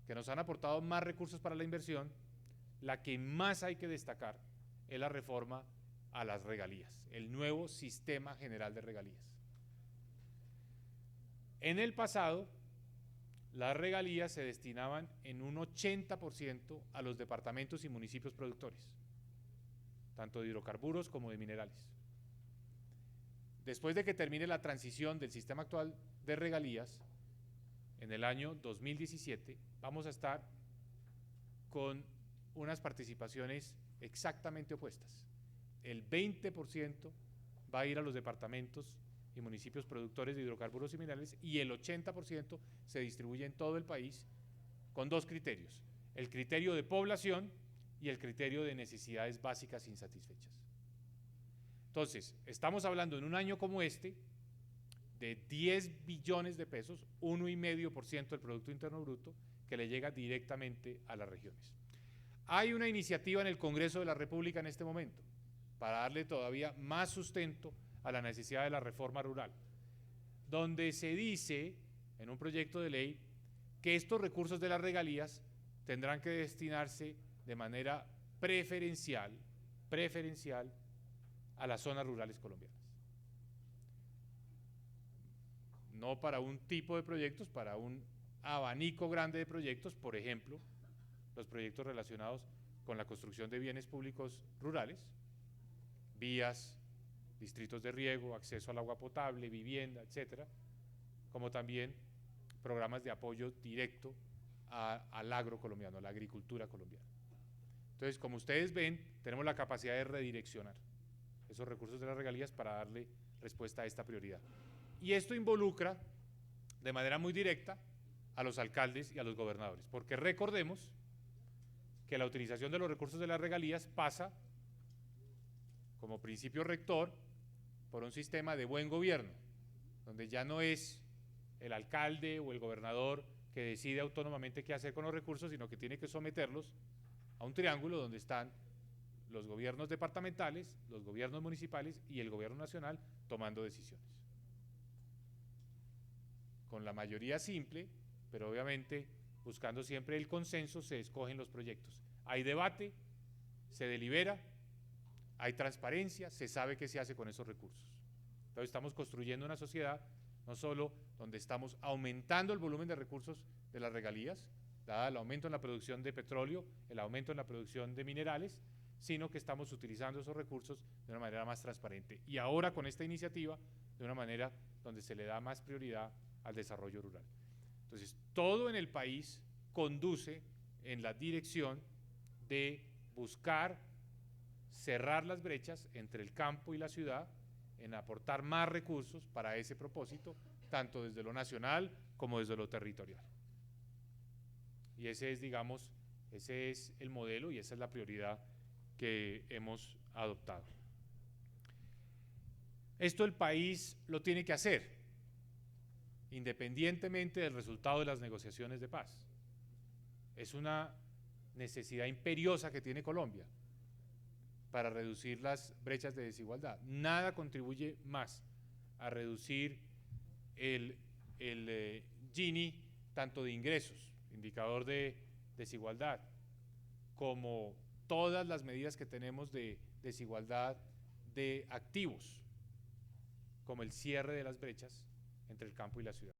Speaker 6: que nos han aportado más recursos para la inversión, la que más hay que destacar es la reforma a las regalías, el nuevo sistema general de regalías. En el pasado, las regalías se destinaban en un 80% a los departamentos y municipios productores, tanto de hidrocarburos como de minerales. Después de que termine la transición del sistema actual de regalías, en el año 2017 vamos a estar con unas participaciones exactamente opuestas. El 20% va a ir a los departamentos y municipios productores de hidrocarburos y minerales y el 80% se distribuye en todo el país con dos criterios: el criterio de población y el criterio de necesidades básicas insatisfechas. Entonces, estamos hablando en un año como este de 10 billones de pesos, 1,5% del Producto Interno Bruto, que le llega directamente a las regiones. Hay una iniciativa en el Congreso de la República en este momento para darle todavía más sustento a la necesidad de la reforma rural, donde se dice en un proyecto de ley que estos recursos de las regalías tendrán que destinarse de manera preferencial a las zonas rurales colombianas. No para un tipo de proyectos, para un abanico grande de proyectos, por ejemplo, los proyectos relacionados con la construcción de bienes públicos rurales, vías, distritos de riego, acceso al agua potable, vivienda, etcétera, como también programas de apoyo directo al agro colombiano, a la agricultura colombiana. Entonces, como ustedes ven, tenemos la capacidad de redireccionar esos recursos de las regalías para darle respuesta a esta prioridad. Y esto involucra de manera muy directa a los alcaldes y a los gobernadores, porque recordemos que la utilización de los recursos de las regalías pasa como principio rector por un sistema de buen gobierno, donde ya no es el alcalde o el gobernador que decide autónomamente qué hacer con los recursos, sino que tiene que someterlos a un triángulo donde están los gobiernos departamentales, los gobiernos municipales y el gobierno nacional tomando decisiones. Con la mayoría simple, pero obviamente buscando siempre el consenso, se escogen los proyectos. Hay debate, se delibera, hay transparencia, se sabe qué se hace con esos recursos. Entonces estamos construyendo una sociedad no solo donde estamos aumentando el volumen de recursos de las regalías, dada el aumento en la producción de petróleo, el aumento en la producción de minerales, sino que estamos utilizando esos recursos de una manera más transparente. Y ahora con esta iniciativa, de una manera donde se le da más prioridad al desarrollo rural. Entonces, todo en el país conduce en la dirección de buscar cerrar las brechas entre el campo y la ciudad, en aportar más recursos para ese propósito, tanto desde lo nacional como desde lo territorial. Y ese es, digamos, ese es el modelo y esa es la prioridad que hemos adoptado. Esto el país lo tiene que hacer, independientemente del resultado de las negociaciones de paz. Es una necesidad imperiosa que tiene Colombia. para reducir las brechas de desigualdad. Nada contribuye más a reducir el Gini, tanto de ingresos, indicador de desigualdad, como todas las medidas que tenemos de desigualdad de activos, como el cierre de las brechas entre el campo y la ciudad.